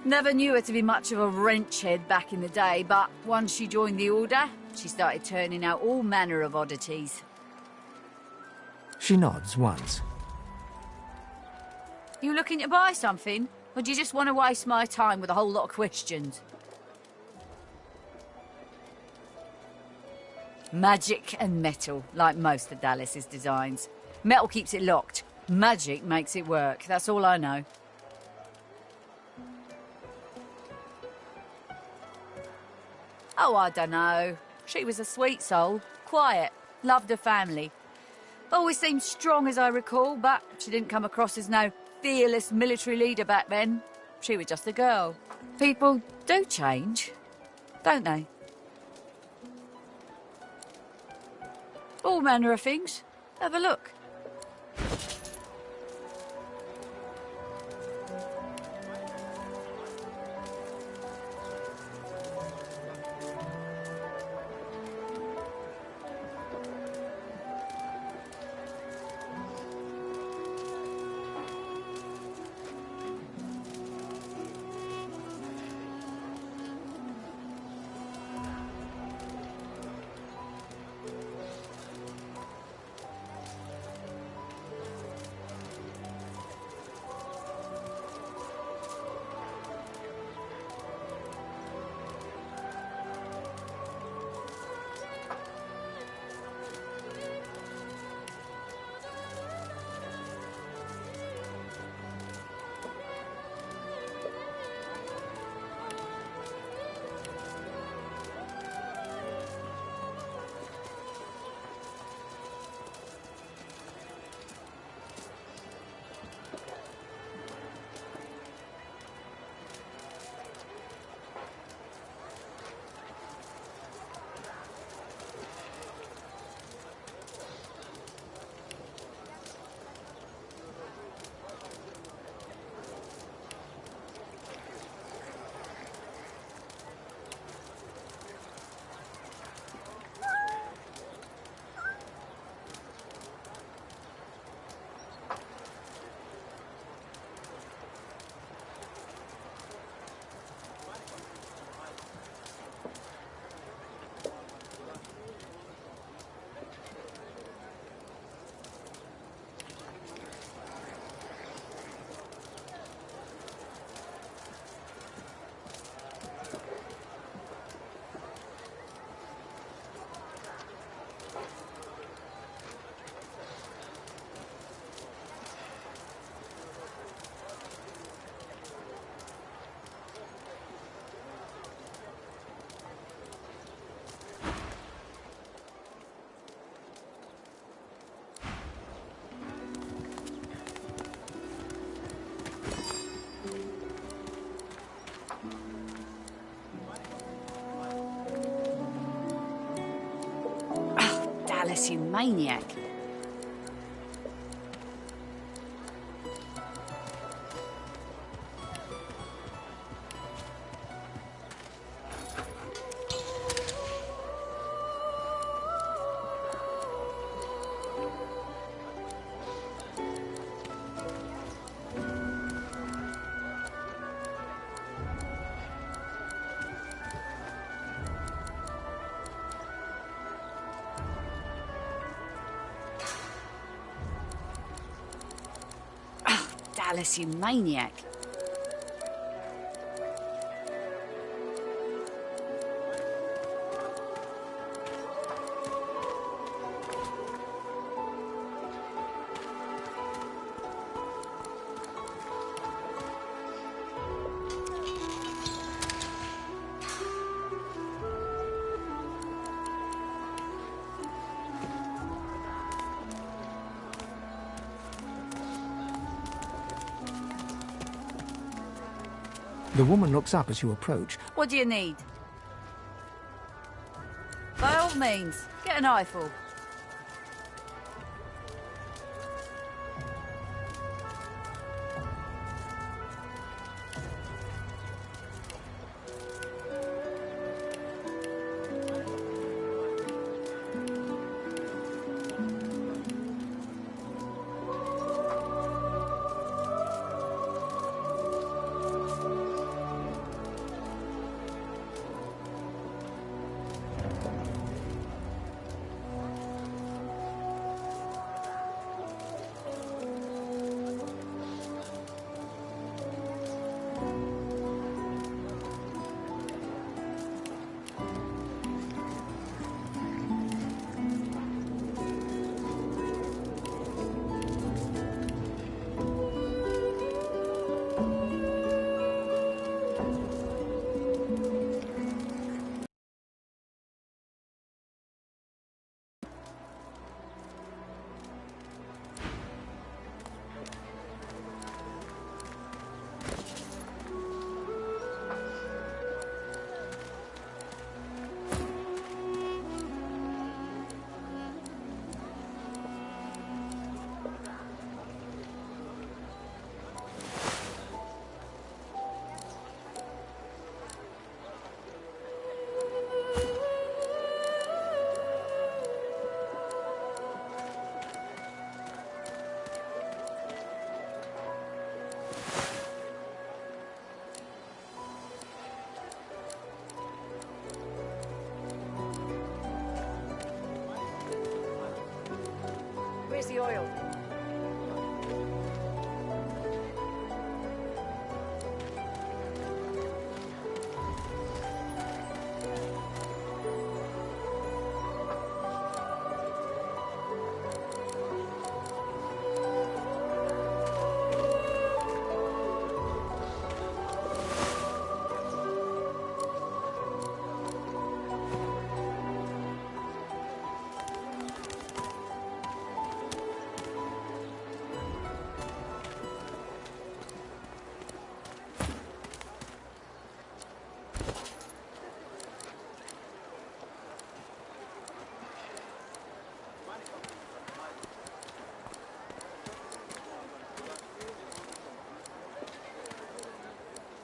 Never knew her to be much of a wrench head back in the day, but once she joined the Order, she started turning out all manner of oddities. She nods once. You looking to buy something? Or do you just want to waste my time with a whole lot of questions? Magic and metal, like most of Dallas's designs. Metal keeps it locked. Magic makes it work. That's all I know. Oh, I don't know. She was a sweet soul. Quiet. Loved her family. Always seemed strong as I recall, but she didn't come across as no fearless military leader back then. She was just a girl. People do change, don't they? All manner of things. Have a look. Dallas, you maniac. Dallas, you maniac. The woman looks up as you approach. What do you need? By all means, get an eyeful. Where's the oil?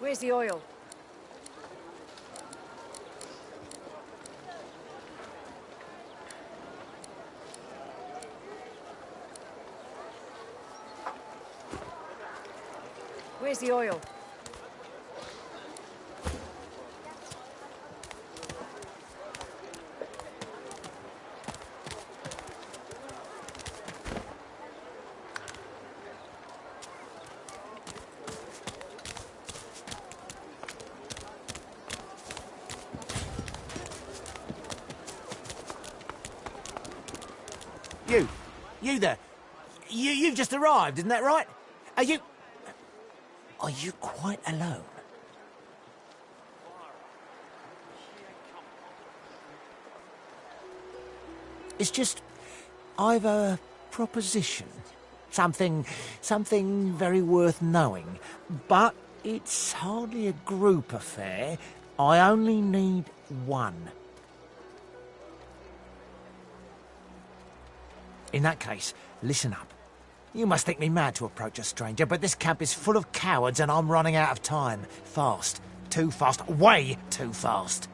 Where's the oil? Where's the oil? You there. You've just arrived, isn't that right? Are you quite alone? It's just, I've a proposition. Something very worth knowing. But it's hardly a group affair. I only need one. In that case, listen up. You must think me mad to approach a stranger, but this camp is full of cowards and I'm running out of time. Fast. Too fast. Way too fast.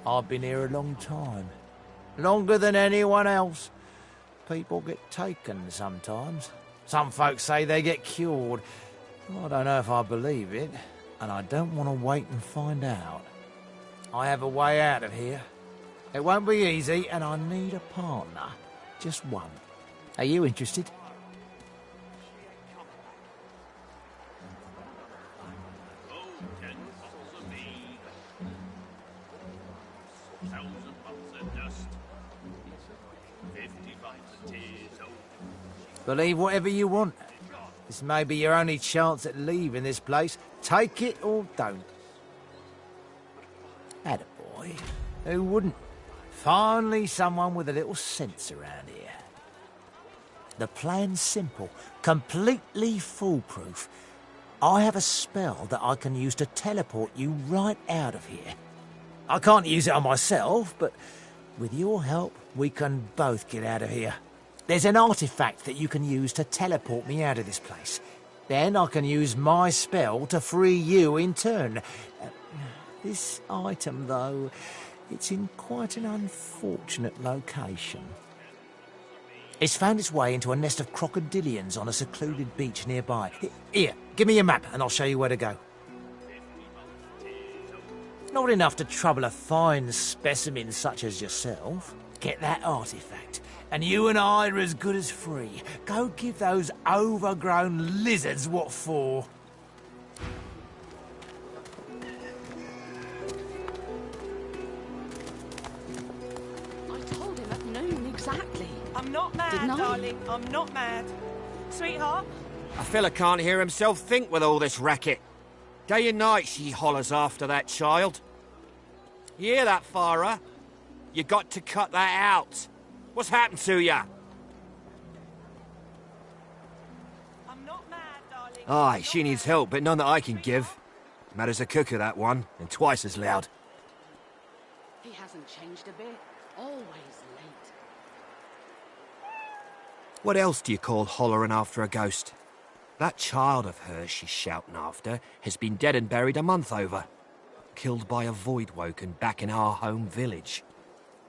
I've been here a long time. Longer than anyone else. People get taken sometimes. Some folks say they get cured. I don't know if I believe it, and I don't want to wait and find out. I have a way out of here. It won't be easy, and I need a partner. Just one. Are you interested? Believe whatever you want. This may be your only chance at leaving this place. Take it or don't. Attaboy. Who wouldn't? Finally someone with a little sense around here. The plan's simple, completely foolproof. I have a spell that I can use to teleport you right out of here. I can't use it on myself, but with your help, we can both get out of here. There's an artifact that you can use to teleport me out of this place. Then I can use my spell to free you in turn. This item, though, it's in quite an unfortunate location. It's found its way into a nest of crocodilians on a secluded beach nearby. Here, give me your map and I'll show you where to go. Not enough to trouble a fine specimen such as yourself. Get that artifact, and you and I are as good as free. Go give those overgrown lizards what for. I told him at noon exactly. I'm not mad, Didn't I? darling. I'm not mad. Sweetheart? A fella can't hear himself think with all this racket. Day and night she hollers after that child. You hear that, Farah? You got to cut that out. What's happened to ya? I'm not mad, darling. Aye, she needs help, but none that I can give. Mad as a cooker, that one, and twice as loud. He hasn't changed a bit. Always late. What else do you call hollering after a ghost? That child of hers she's shouting after has been dead and buried a month over. Killed by a void woken back in our home village.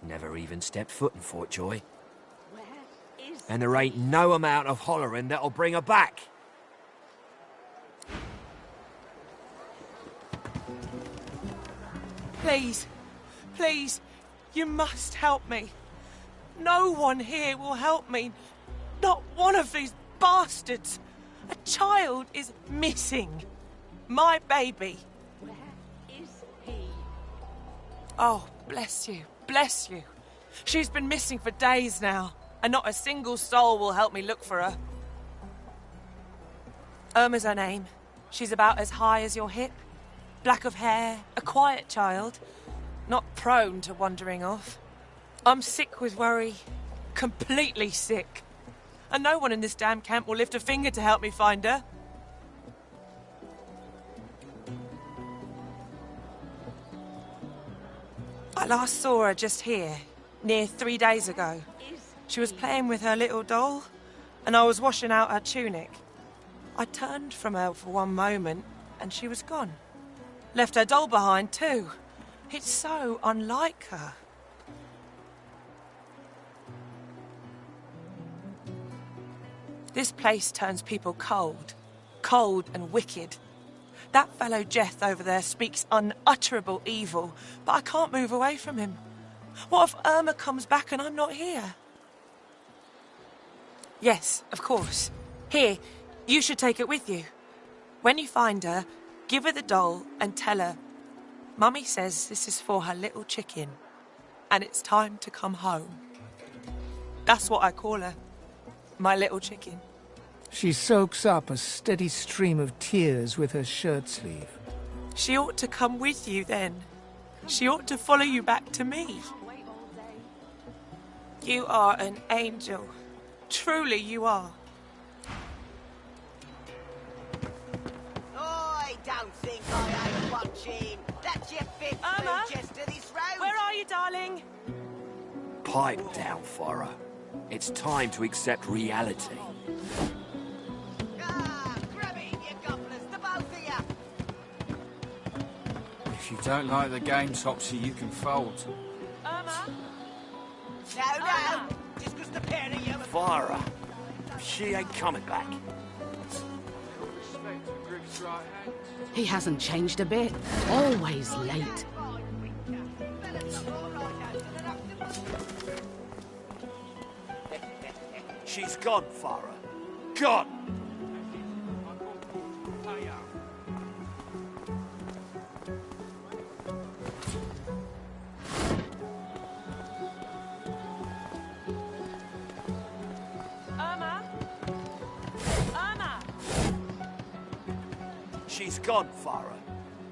Never even stepped foot in Fort Joy. And there ain't no amount of hollering that'll bring her back. Please, please, you must help me. No one here will help me. Not one of these bastards. A child is missing. My baby. Where is he? Oh, bless you, bless you. She's been missing for days now, and not a single soul will help me look for her. Irma's her name. She's about as high as your hip. Black of hair, a quiet child. Not prone to wandering off. I'm sick with worry. Completely sick. And no one in this damn camp will lift a finger to help me find her. I last saw her just here, near 3 days ago. She was playing with her little doll, and I was washing out her tunic. I turned from her for one moment, and she was gone. Left her doll behind, too. It's so unlike her. This place turns people cold. Cold and wicked. That fellow Jeth over there speaks unutterable evil, but I can't move away from him. What if Irma comes back and I'm not here? Yes, of course. Here, you should take it with you. When you find her, give her the doll and tell her, Mummy says this is for her little chicken, and it's time to come home. That's what I call her. My little chicken. She soaks up a steady stream of tears with her shirt sleeve. She ought to come with you then. She ought to follow you back to me. You are an angel. Truly you are. I don't think I ain't watching. That's your fifth Irma? food just to this road. Where are you, darling? Pipe down, Farah. It's time to accept reality. If you don't like the game, Topsy, you can fold. No, just because the pair of you... Fire her. She ain't coming back. He hasn't changed a bit. Always late. She's gone, Farah. Gone! She's gone, Farah.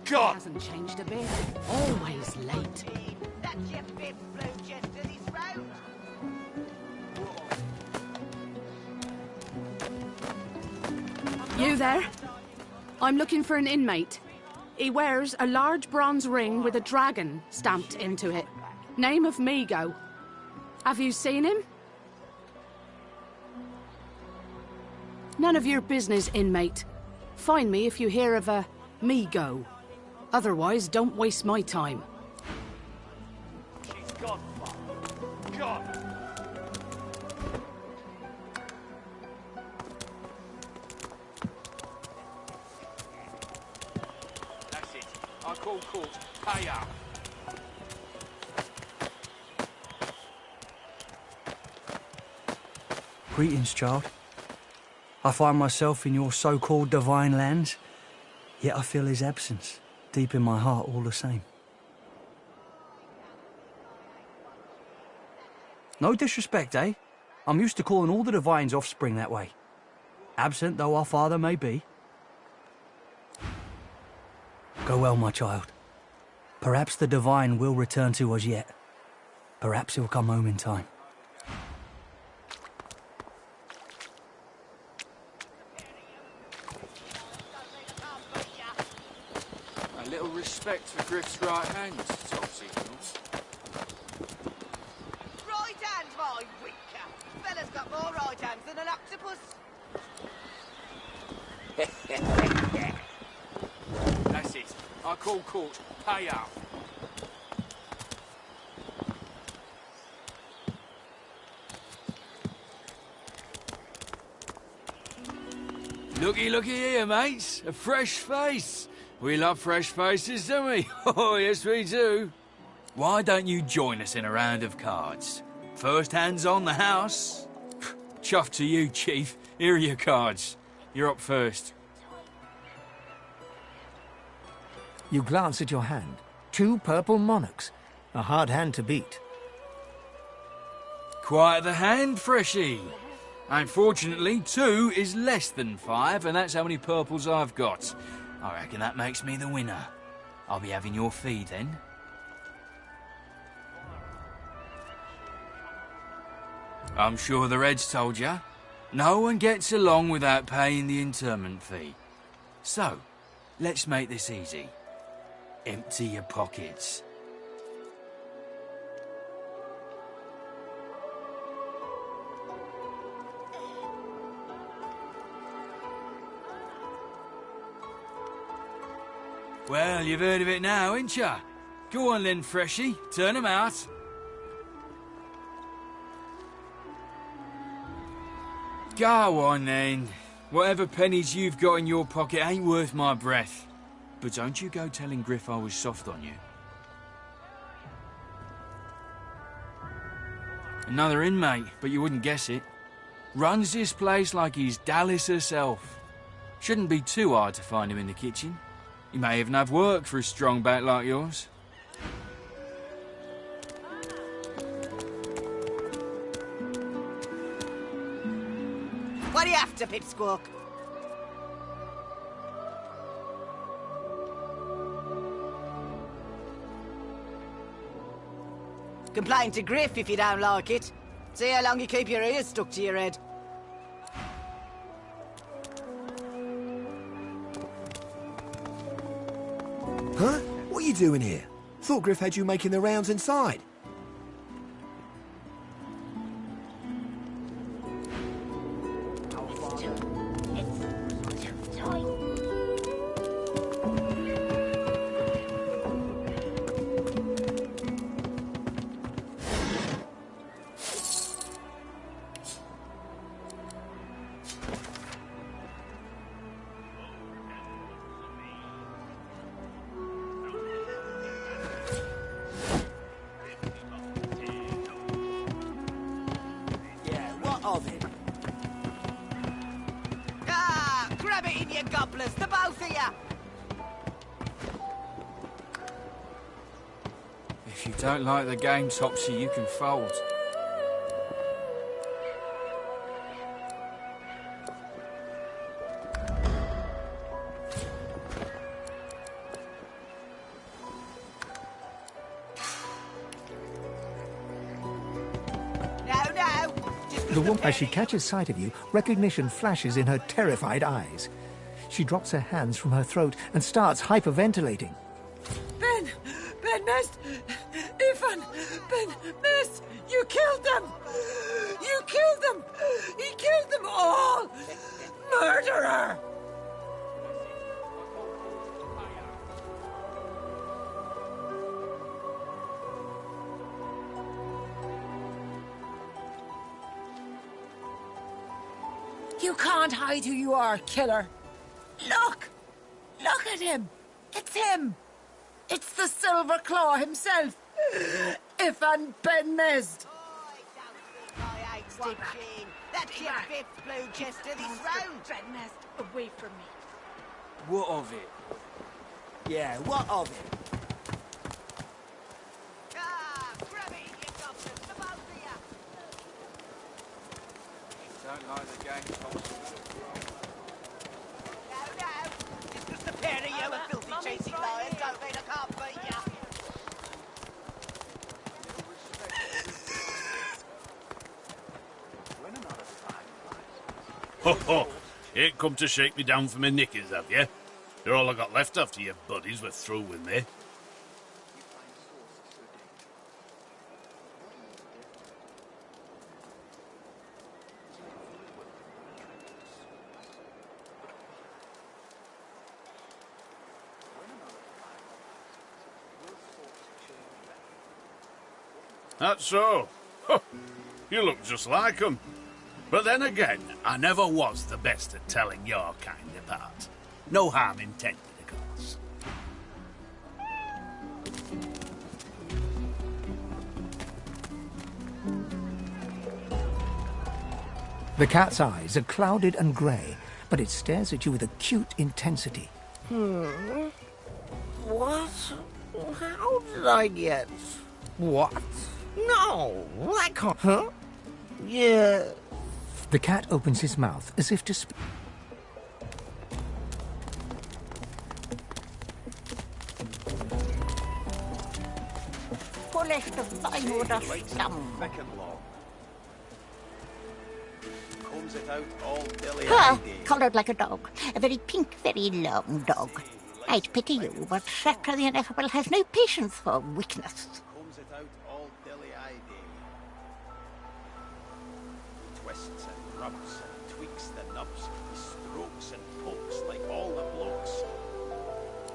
Gone! He hasn't changed a bit. Always late. That's your bib, blue chest to his throat. You there? I'm looking for an inmate. He wears a large bronze ring with a dragon stamped into it. Name of Migo. Have you seen him? None of your business, inmate. Find me if you hear of a Migo. Otherwise, don't waste my time. She's gone, Farah. Gone! That's it. I call court. Pay up. Greetings, child. I find myself in your so-called divine lands, yet I feel his absence deep in my heart all the same. No disrespect, eh? I'm used to calling all the Divine's offspring that way. Absent though our father may be. Go well, my child. Perhaps the Divine will return to us yet. Perhaps he'll come home in time. A little respect for Griff's right hand, Topsy. Right hand, my winker. Fella's got more right hands than an octopus. That's it. I call court. Pay up. Looky, looky here, mates. A fresh face. We love fresh faces, don't we? Oh, yes, we do. Why don't you join us in a round of cards? First hands on the house. Chuff to you, Chief. Here are your cards. You're up first. You glance at your hand. 2 purple monarchs. A hard hand to beat. Quite the hand, Freshie. Unfortunately, 2 is less than 5, and that's how many purples I've got. I reckon that makes me the winner. I'll be having your fee then. I'm sure the Reds told you. No one gets along without paying the interment fee. So, let's make this easy. Empty your pockets. Well, you've heard of it now, ain't ya? Go on then, Freshie. Turn 'em out. Go on then. Whatever pennies you've got in your pocket ain't worth my breath. But don't you go telling Griff I was soft on you. Another inmate, but you wouldn't guess it. Runs this place like he's Dallas herself. Shouldn't be too hard to find him in the kitchen. He may even have work for a strong back like yours. What are you after, Pipsqueak? Complain to Griff if you don't like it. See how long you keep your ears stuck to your head. Huh? What are you doing here? Thought Griff had you making the rounds inside. If you don't like the game, Topsy, you can fold. As she catches sight of you, recognition flashes in her terrified eyes. She drops her hands from her throat and starts hyperventilating. Ben Nest, Ifan, Ben Nest, you killed them! You killed them! He killed them all! Murderer! You can't hide who you are, killer. Look! Look at him! It's him! It's the Silver Claw himself! Ifan Ben Nest! Stay back. That's your fifth blue chest of this round. Ben Nest, away from me. What of it? Yeah, what of it? Ah, grab it, you goblins, the both of you. Don't like the game, Topsy. No, it's just a pair of you and filthy chasing lions. Don't mean I can't beat you. Ho ho! Ain't come to shake me down for my knickers, have you? You're all I got left after your buddies were through with me. That's so. Huh. You look just like 'em. But then again, I never was the best at telling your kind apart. No harm intended, of course. The cat's eyes are clouded and grey, but it stares at you with acute intensity. What? How did I get... What? No, that can't... Huh? Yeah... The cat opens his mouth as if to speak. Polished of fine order scum. Comes it out all dilly Coloured like a dog. A very pink, very long dog. I'd pity you, but Shatra the Ineffable has no patience for weakness. Comes it out all dilly-eyed. Twists and rubs and tweaks the nubs. He strokes and pokes like all the blokes.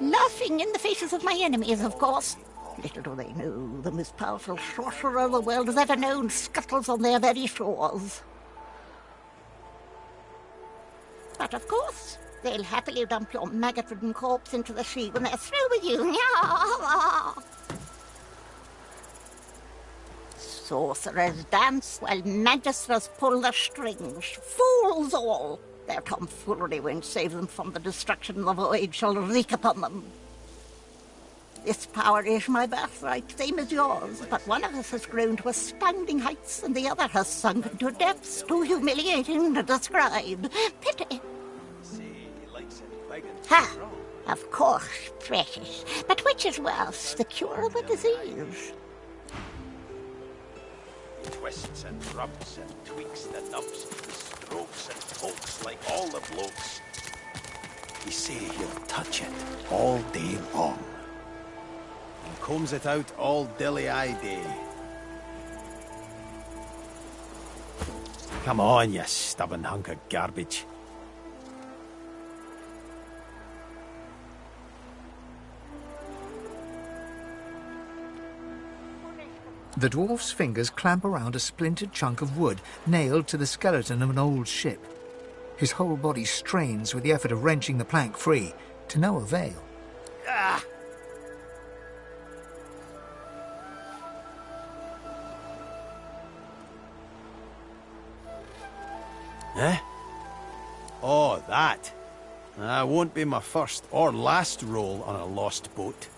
Laughing in the faces of my enemies, of course. Little do they know, the most powerful sorcerer the world has ever known scuttles on their very shores. But of course, they'll happily dump your maggot-ridden corpse into the sea when they're through with you. Sorcerers dance while magisters pull the strings. Fools all! Their tomfoolery won't save them from the destruction the void shall wreak upon them. This power is my birthright, same as yours, but one of us has grown to astounding heights and the other has sunken to depths too humiliating to describe. Pity. Ha! Of course, precious. But which is worse, the cure or the disease? He twists and rubs and tweaks the nubs. He strokes and pokes like all the blokes. He say he'll touch it all day long. And combs it out all dilly-eyed day. Come on, you stubborn hunk of garbage. The dwarf's fingers clamp around a splintered chunk of wood nailed to the skeleton of an old ship. His whole body strains with the effort of wrenching the plank free, to no avail. Ah! Eh? Oh, that. That won't be my first or last roll on a lost boat.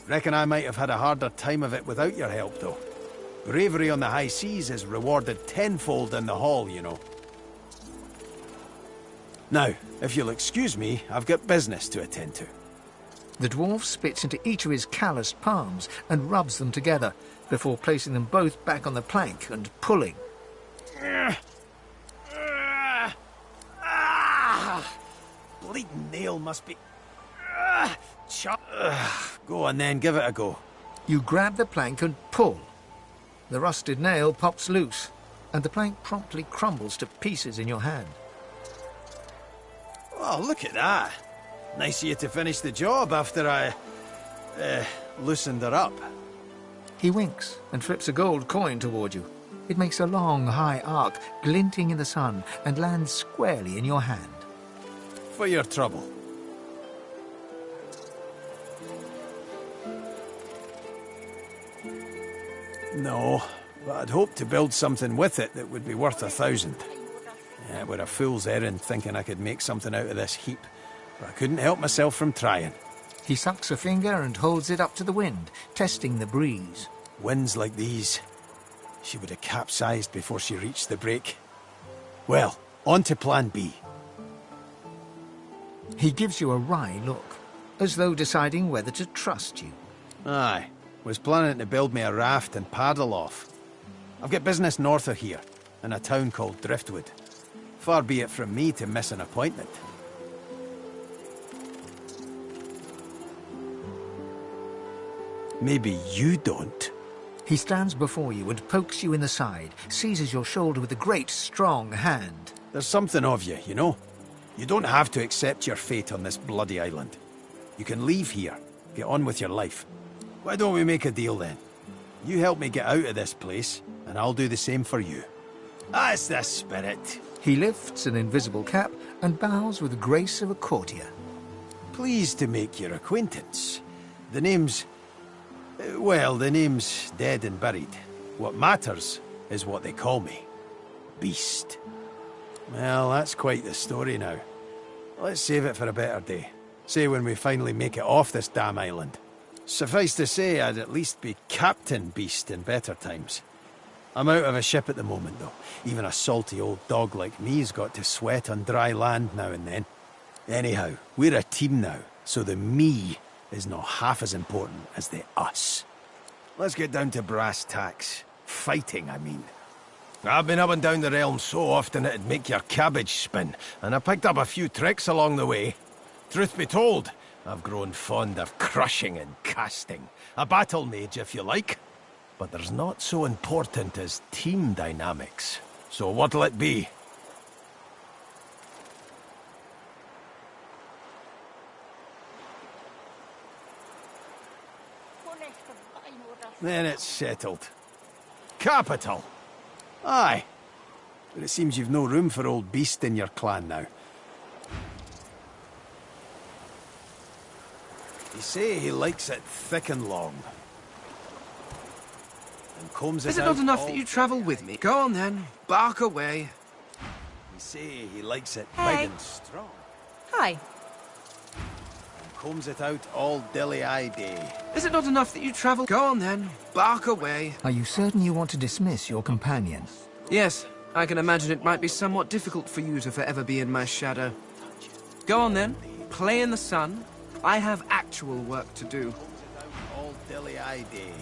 Reckon I might have had a harder time of it without your help, though. Bravery on the high seas is rewarded tenfold in the hall, you know. Now, if you'll excuse me, I've got business to attend to. The dwarf spits into each of his calloused palms and rubs them together before placing them both back on the plank and pulling. Bleeding nail must be... Go on then, give it a go. You grab the plank and pull. The rusted nail pops loose, and the plank promptly crumbles to pieces in your hand. Oh, look at that. Nice of you to finish the job after I... loosened her up. He winks and flips a gold coin toward you. It makes a long, high arc, glinting in the sun, and lands squarely in your hand. For your trouble. No, but I'd hoped to build something with it that would be worth 1,000. Yeah, it were a fool's errand thinking I could make something out of this heap, but I couldn't help myself from trying. He sucks a finger and holds it up to the wind, testing the breeze. Winds like these, she would have capsized before she reached the break. Well, on to plan B. He gives you a wry look, as though deciding whether to trust you. Aye, was planning to build me a raft and paddle off. I've got business north of here, in a town called Driftwood. Far be it from me to miss an appointment. Maybe you don't. He stands before you and pokes you in the side, seizes your shoulder with a great, strong hand. There's something of you, you know? You don't have to accept your fate on this bloody island. You can leave here, get on with your life. Why don't we make a deal then? You help me get out of this place, and I'll do the same for you. That's the spirit. He lifts an invisible cap and bows with the grace of a courtier. Pleased to make your acquaintance. The name's... well, the name's dead and buried. What matters is what they call me. Beast. Well, that's quite the story now. Let's save it for a better day. Say when we finally make it off this damn island. Suffice to say, I'd at least be Captain Beast in better times. I'm out of a ship at the moment, though. Even a salty old dog like me's got to sweat on dry land now and then. Anyhow, we're a team now, so the me is not half as important as the us. Let's get down to brass tacks. Fighting, I mean. I've been up and down the realm so often it'd make your cabbage spin, and I picked up a few tricks along the way. Truth be told, I've grown fond of crushing and casting. A battle mage, if you like. But there's not so important as team dynamics. So what'll it be? Then it's settled. Capital! Aye. But it seems you've no room for old Beast in your clan now. You say he likes it thick and long. And combs it Is it out not enough all... that you travel with me? Go on then, bark away. You say he likes it Hey. big and strong. Hi. And combs it out all dilly-eye day. Is it not enough that you travel? Go on then, bark away. Are you certain you want to dismiss your companion? Yes, I can imagine it might be somewhat difficult for you to forever be in my shadow. Go on then, play in the sun. I have actual work to do. All dilly-eye day.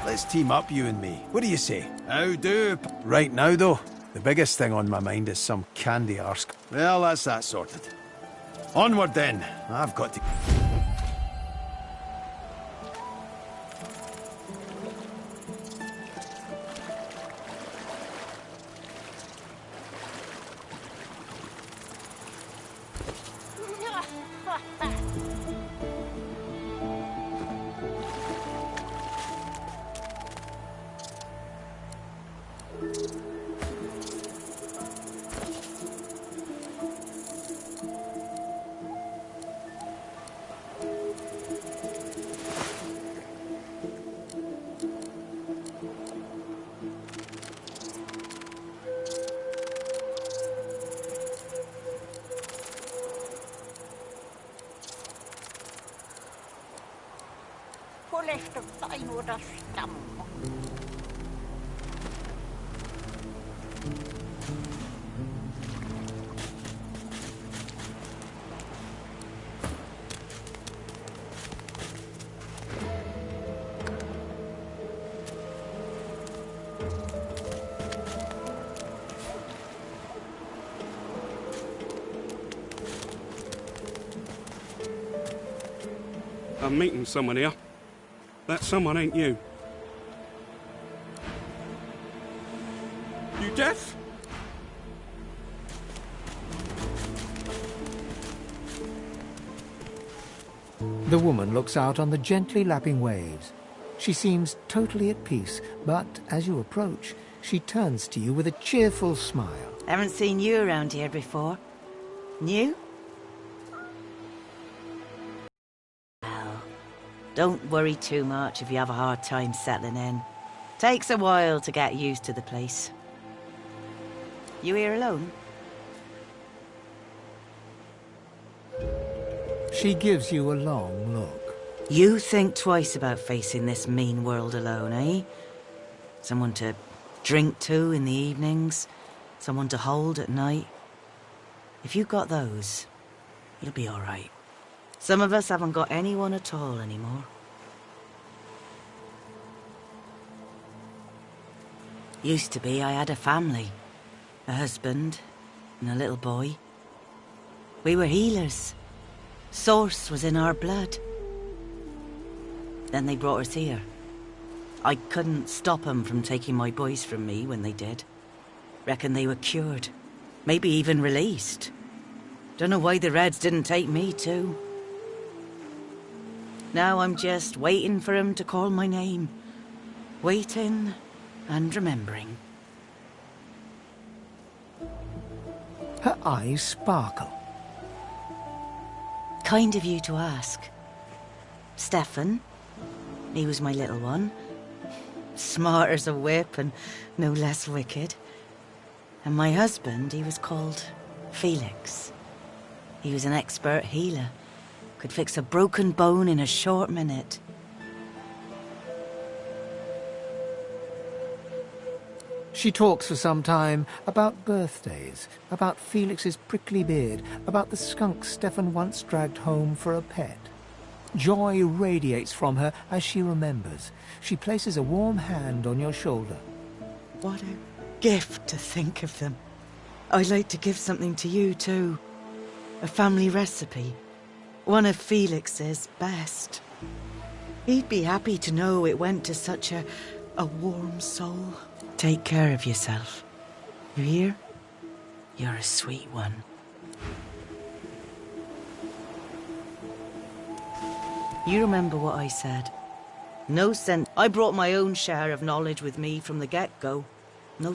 Let's team up, you and me. What do you say? How do? Right now, though, the biggest thing on my mind is some candy arse. Well, that's that sorted. Onward then. I've got to... Puolesta taivastamme. I'm meeting someone here. That someone ain't you. You deaf? The woman looks out on the gently lapping waves. She seems totally at peace, but as you approach, she turns to you with a cheerful smile. Haven't seen you around here before. New? Well, don't worry too much if you have a hard time settling in. Takes a while to get used to the place. You here alone? She gives you a long look. You think twice about facing this mean world alone, eh? Someone to drink to in the evenings, someone to hold at night. If you've got those, you'll be all right. Some of us haven't got anyone at all anymore. Used to be I had a family, a husband and a little boy. We were healers. Source was in our blood. Then they brought us here. I couldn't stop them from taking my boys from me when they did. Reckon they were cured. Maybe even released. Don't know why the Reds didn't take me too. Now I'm just waiting for him to call my name. Waiting and remembering. Her eyes sparkle. Kind of you to ask. Stefan, he was my little one. Smart as a whip and no less wicked. And my husband, he was called Felix. He was an expert healer. Could fix a broken bone in a short minute. She talks for some time about birthdays, about Felix's prickly beard, about the skunk Stefan once dragged home for a pet. Joy radiates from her as she remembers. She places a warm hand on your shoulder. What a gift to think of them. I'd like to give something to you too. A family recipe. One of Felix's best. He'd be happy to know it went to such a warm soul. Take care of yourself. You hear? You're a sweet one. You remember what I said? No sense. I brought my own share of knowledge with me from the get-go. No.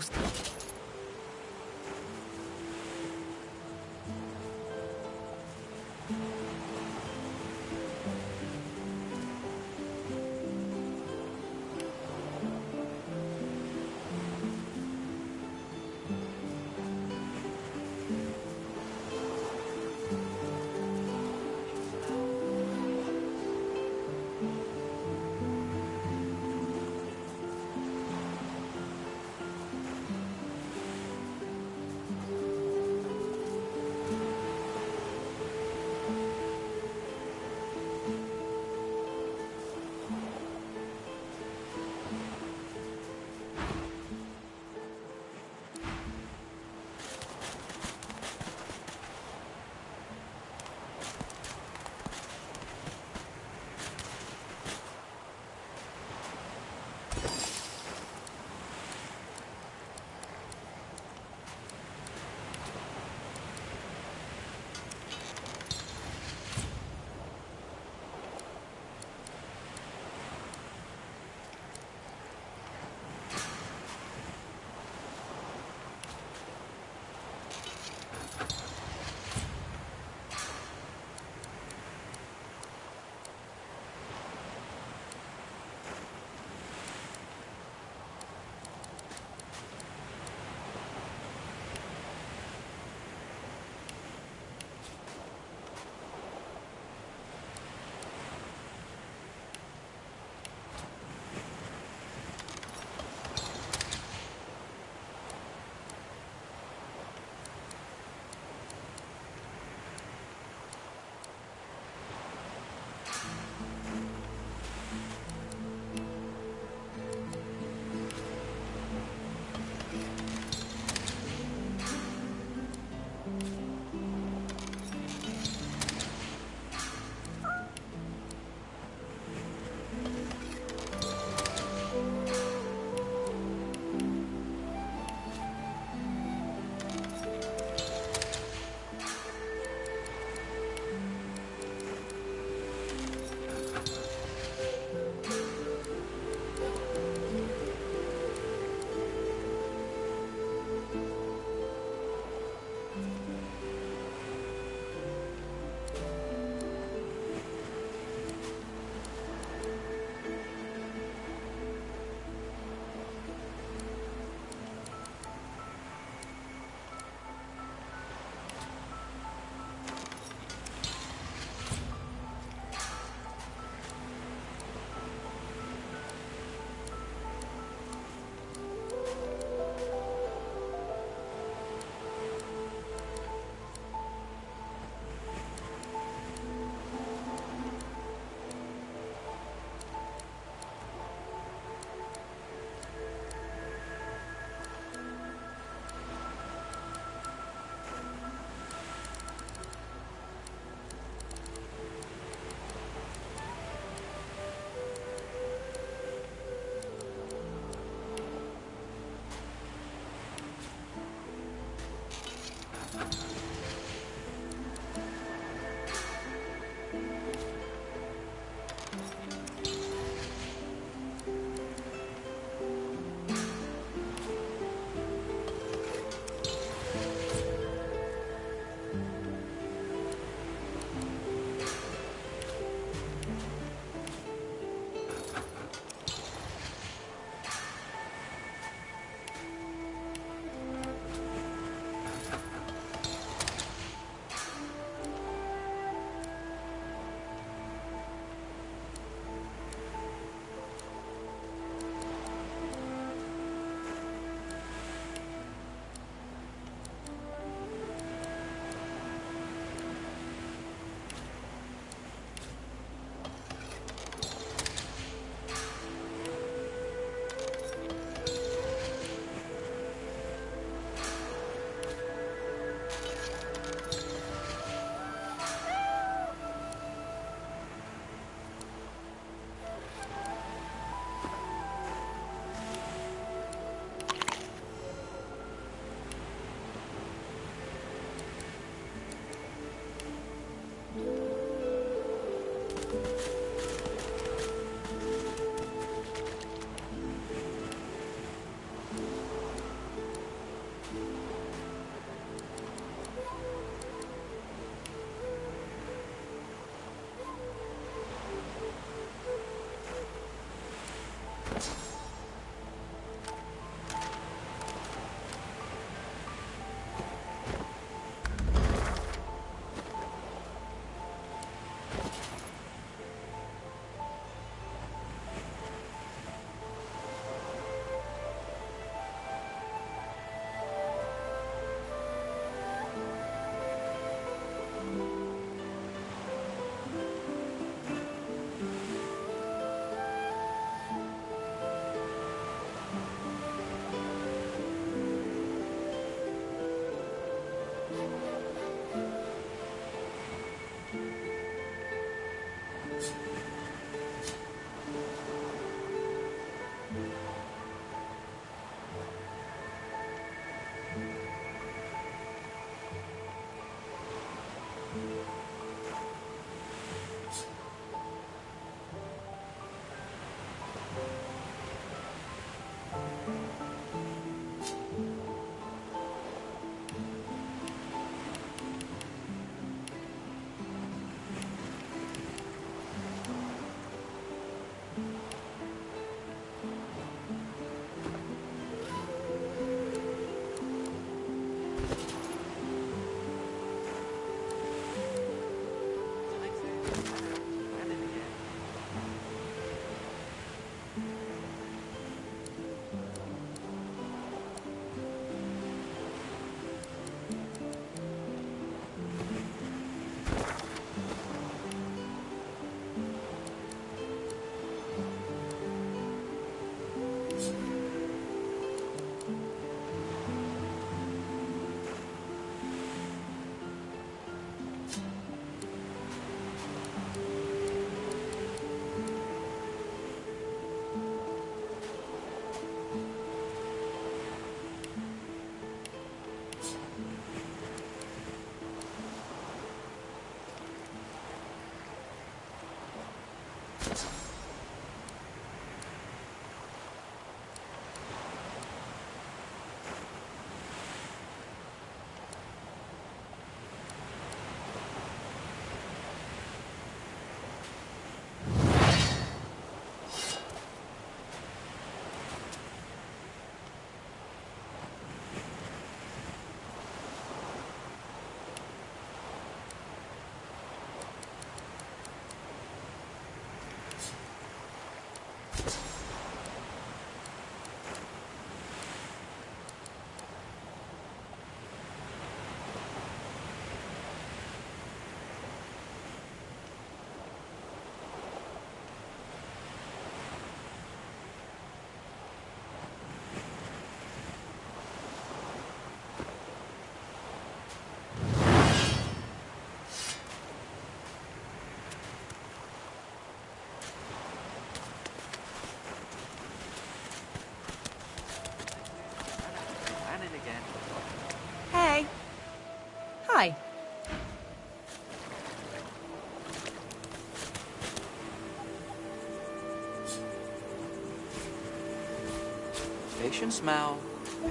Patience, Mal.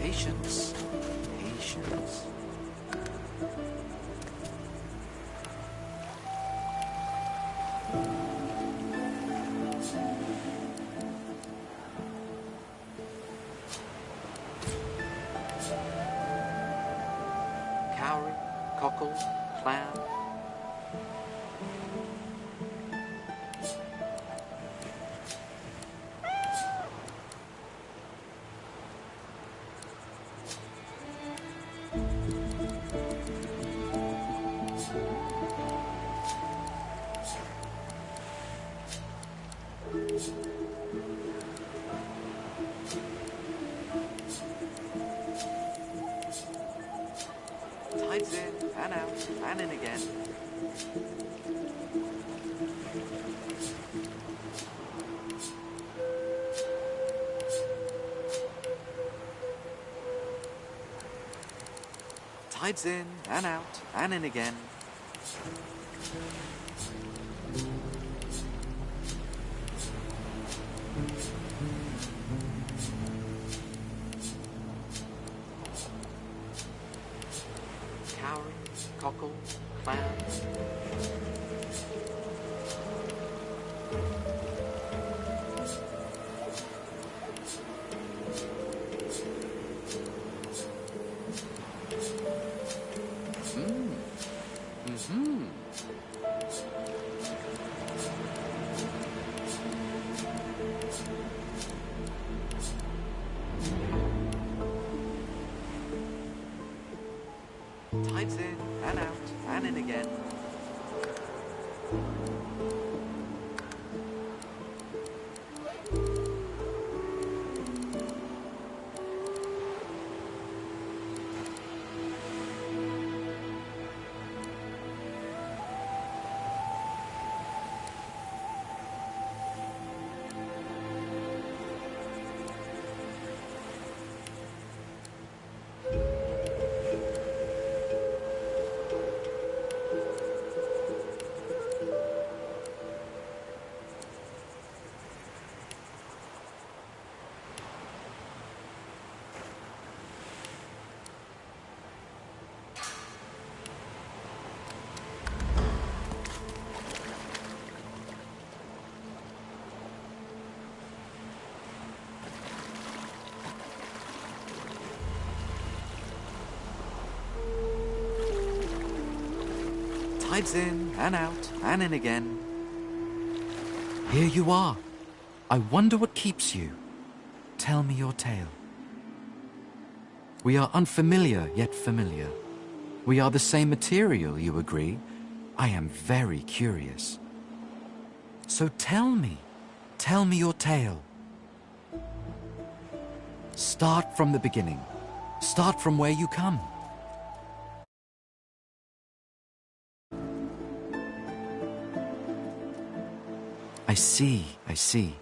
Patience. Patience. Cowrie, cockle, clam. Tides in and out and in again. Tides in and out and in again. Cowrie, cockle, clams. Mm-hmm. Tides in and out and in again. Tides in and out and in again. Here you are. I wonder what keeps you. Tell me your tale. We are unfamiliar yet familiar. We are the same material, you agree? I am very curious. So tell me your tale. Start from the beginning. Start from where you come. I see.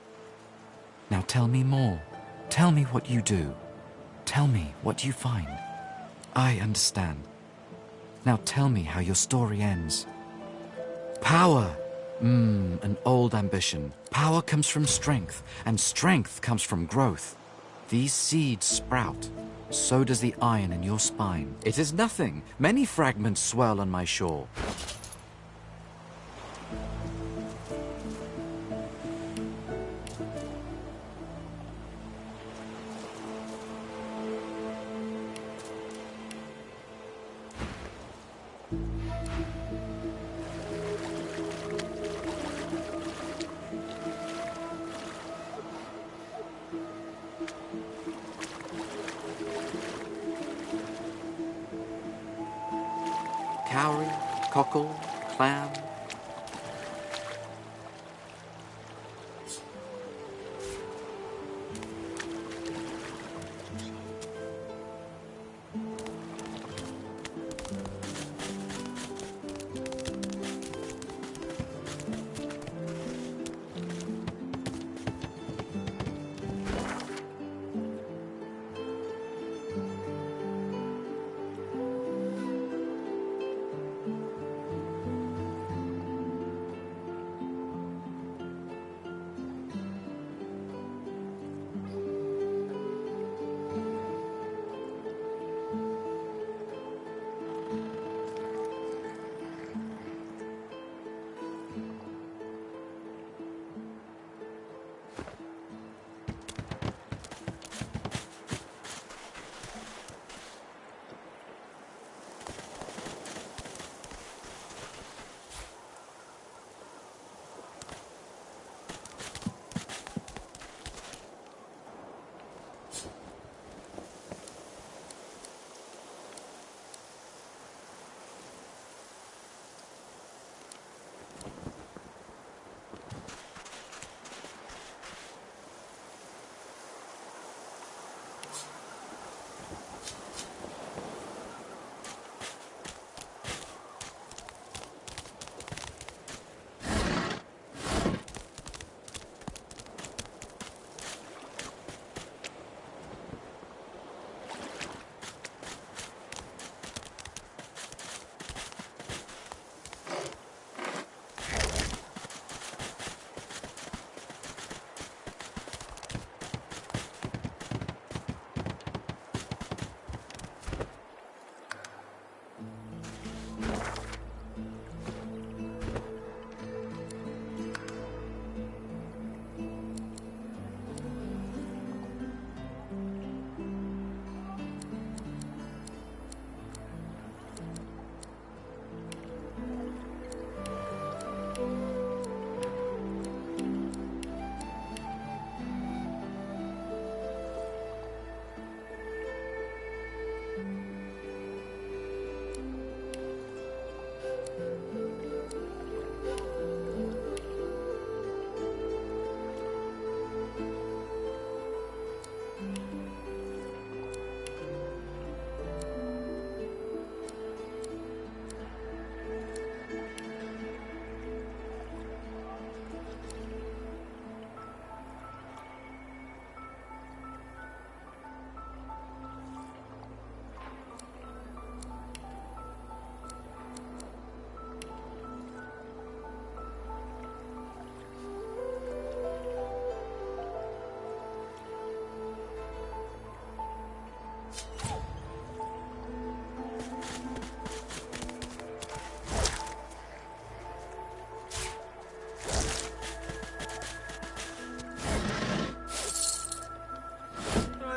Now tell me more. Tell me what you do. Tell me what you find. I understand. Now tell me how your story ends. Power! An old ambition. Power comes from strength, and strength comes from growth. These seeds sprout. So does the iron in your spine. It is nothing. Many fragments swirl on my shore. Cowrie, cockle, clam.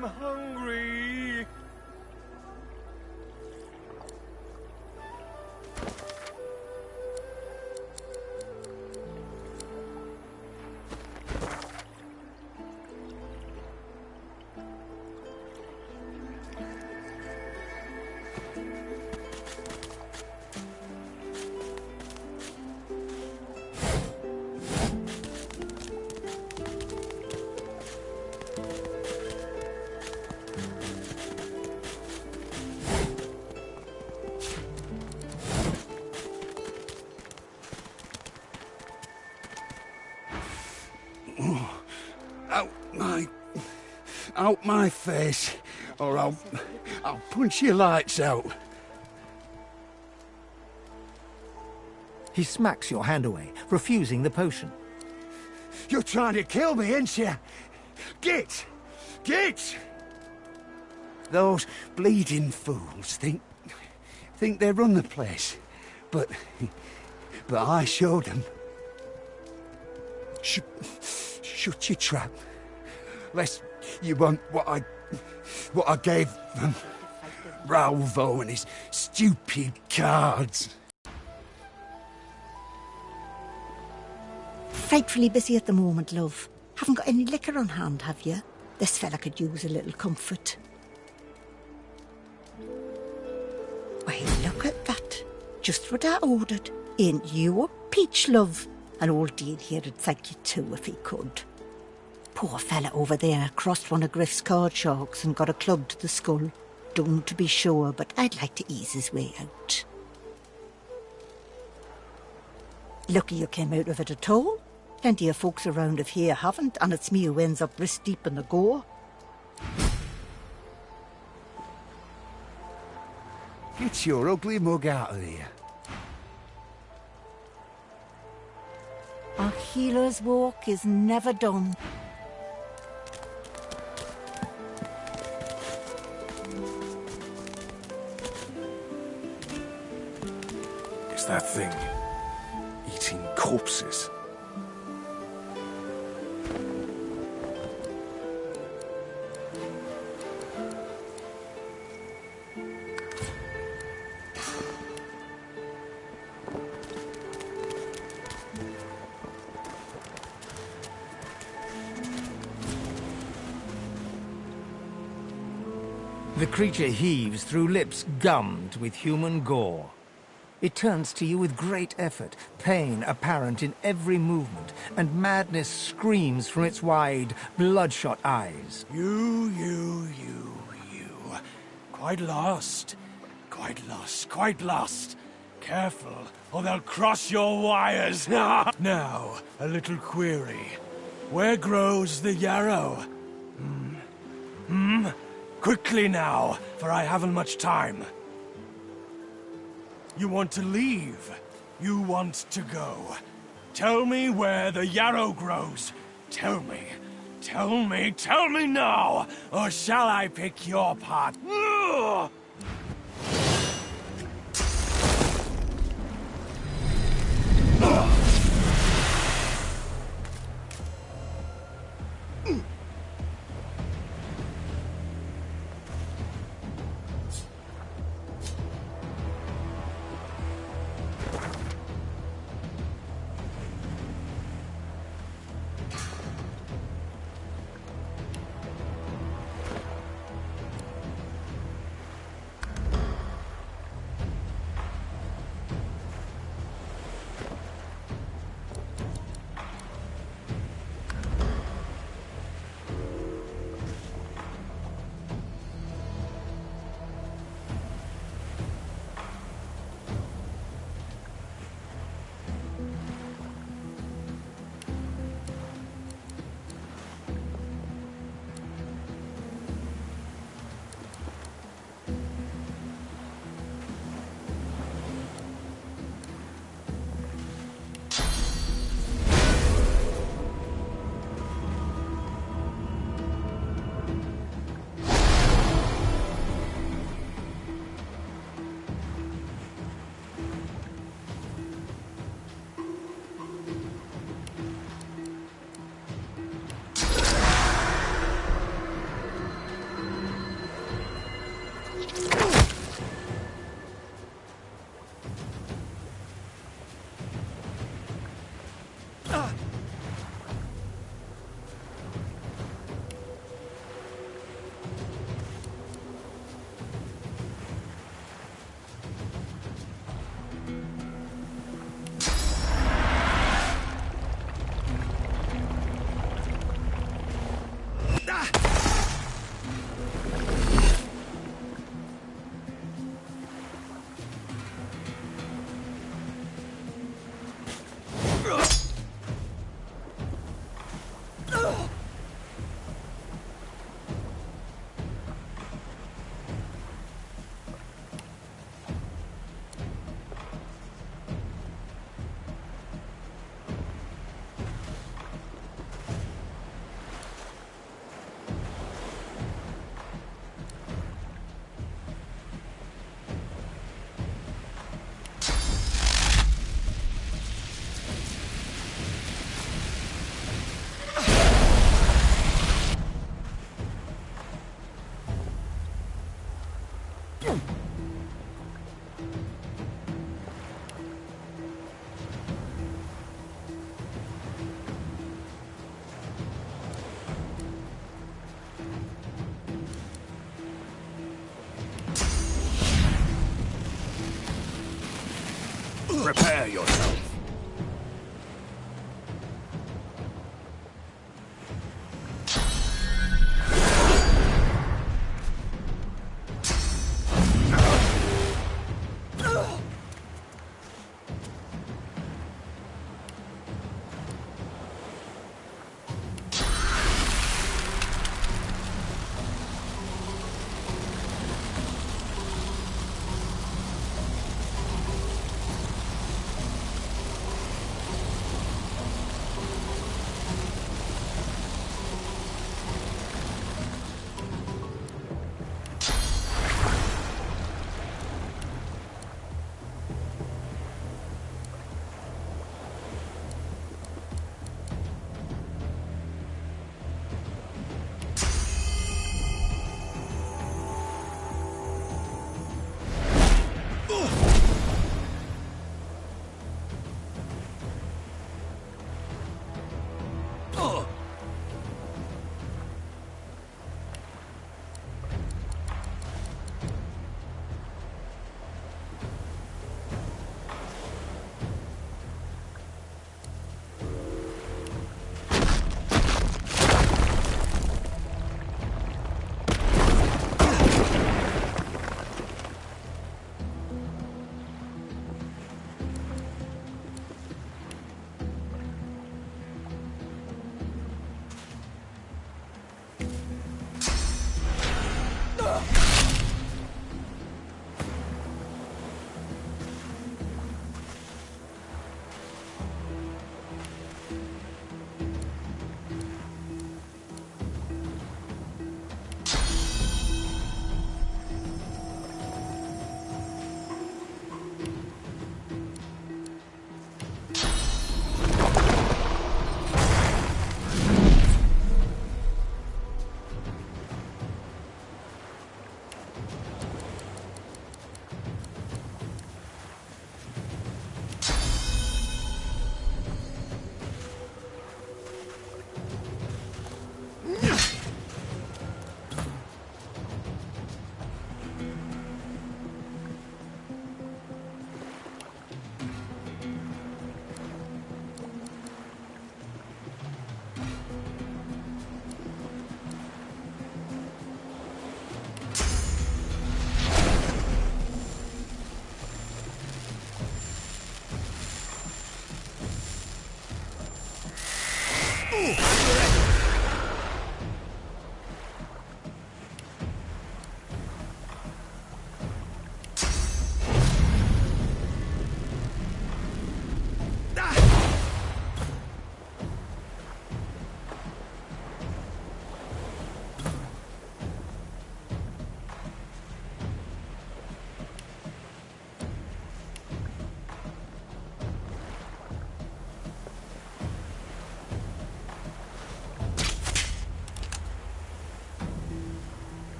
I'm hungry. Out my face, or I'll punch your lights out. He smacks your hand away, refusing the potion. You're trying to kill me, ain't you? Git! Those bleeding fools think they run the place, but I showed them. Shut your trap, lest you want what I gave them. Ralvo and his stupid cards. Frightfully busy at the moment, love. Haven't got any liquor on hand, have you? This fella could use a little comfort. Why, look at that. Just what I ordered. Ain't you a peach, love? An old Dean here'd thank you too if he could. Poor fella over there crossed one of Griff's card sharks and got a club to the skull. Don't to be sure, but I'd like to ease his way out. Lucky you came out of it at all. Plenty of folks around of here haven't, and it's me who ends up wrist deep in the gore. Get your ugly mug out of here. A healer's walk is never done. It's that thing. Eating corpses. The creature heaves through lips gummed with human gore. It turns to you with great effort, pain apparent in every movement, and madness screams from its wide, bloodshot eyes. You. Quite lost. Careful, or they'll cross your wires. Now, a little query. Where grows the yarrow? Quickly now, for I haven't much time. You want to leave. You want to go. Tell me where the yarrow grows. Tell me now, or shall I pick your part? Ugh! Prepare yourself.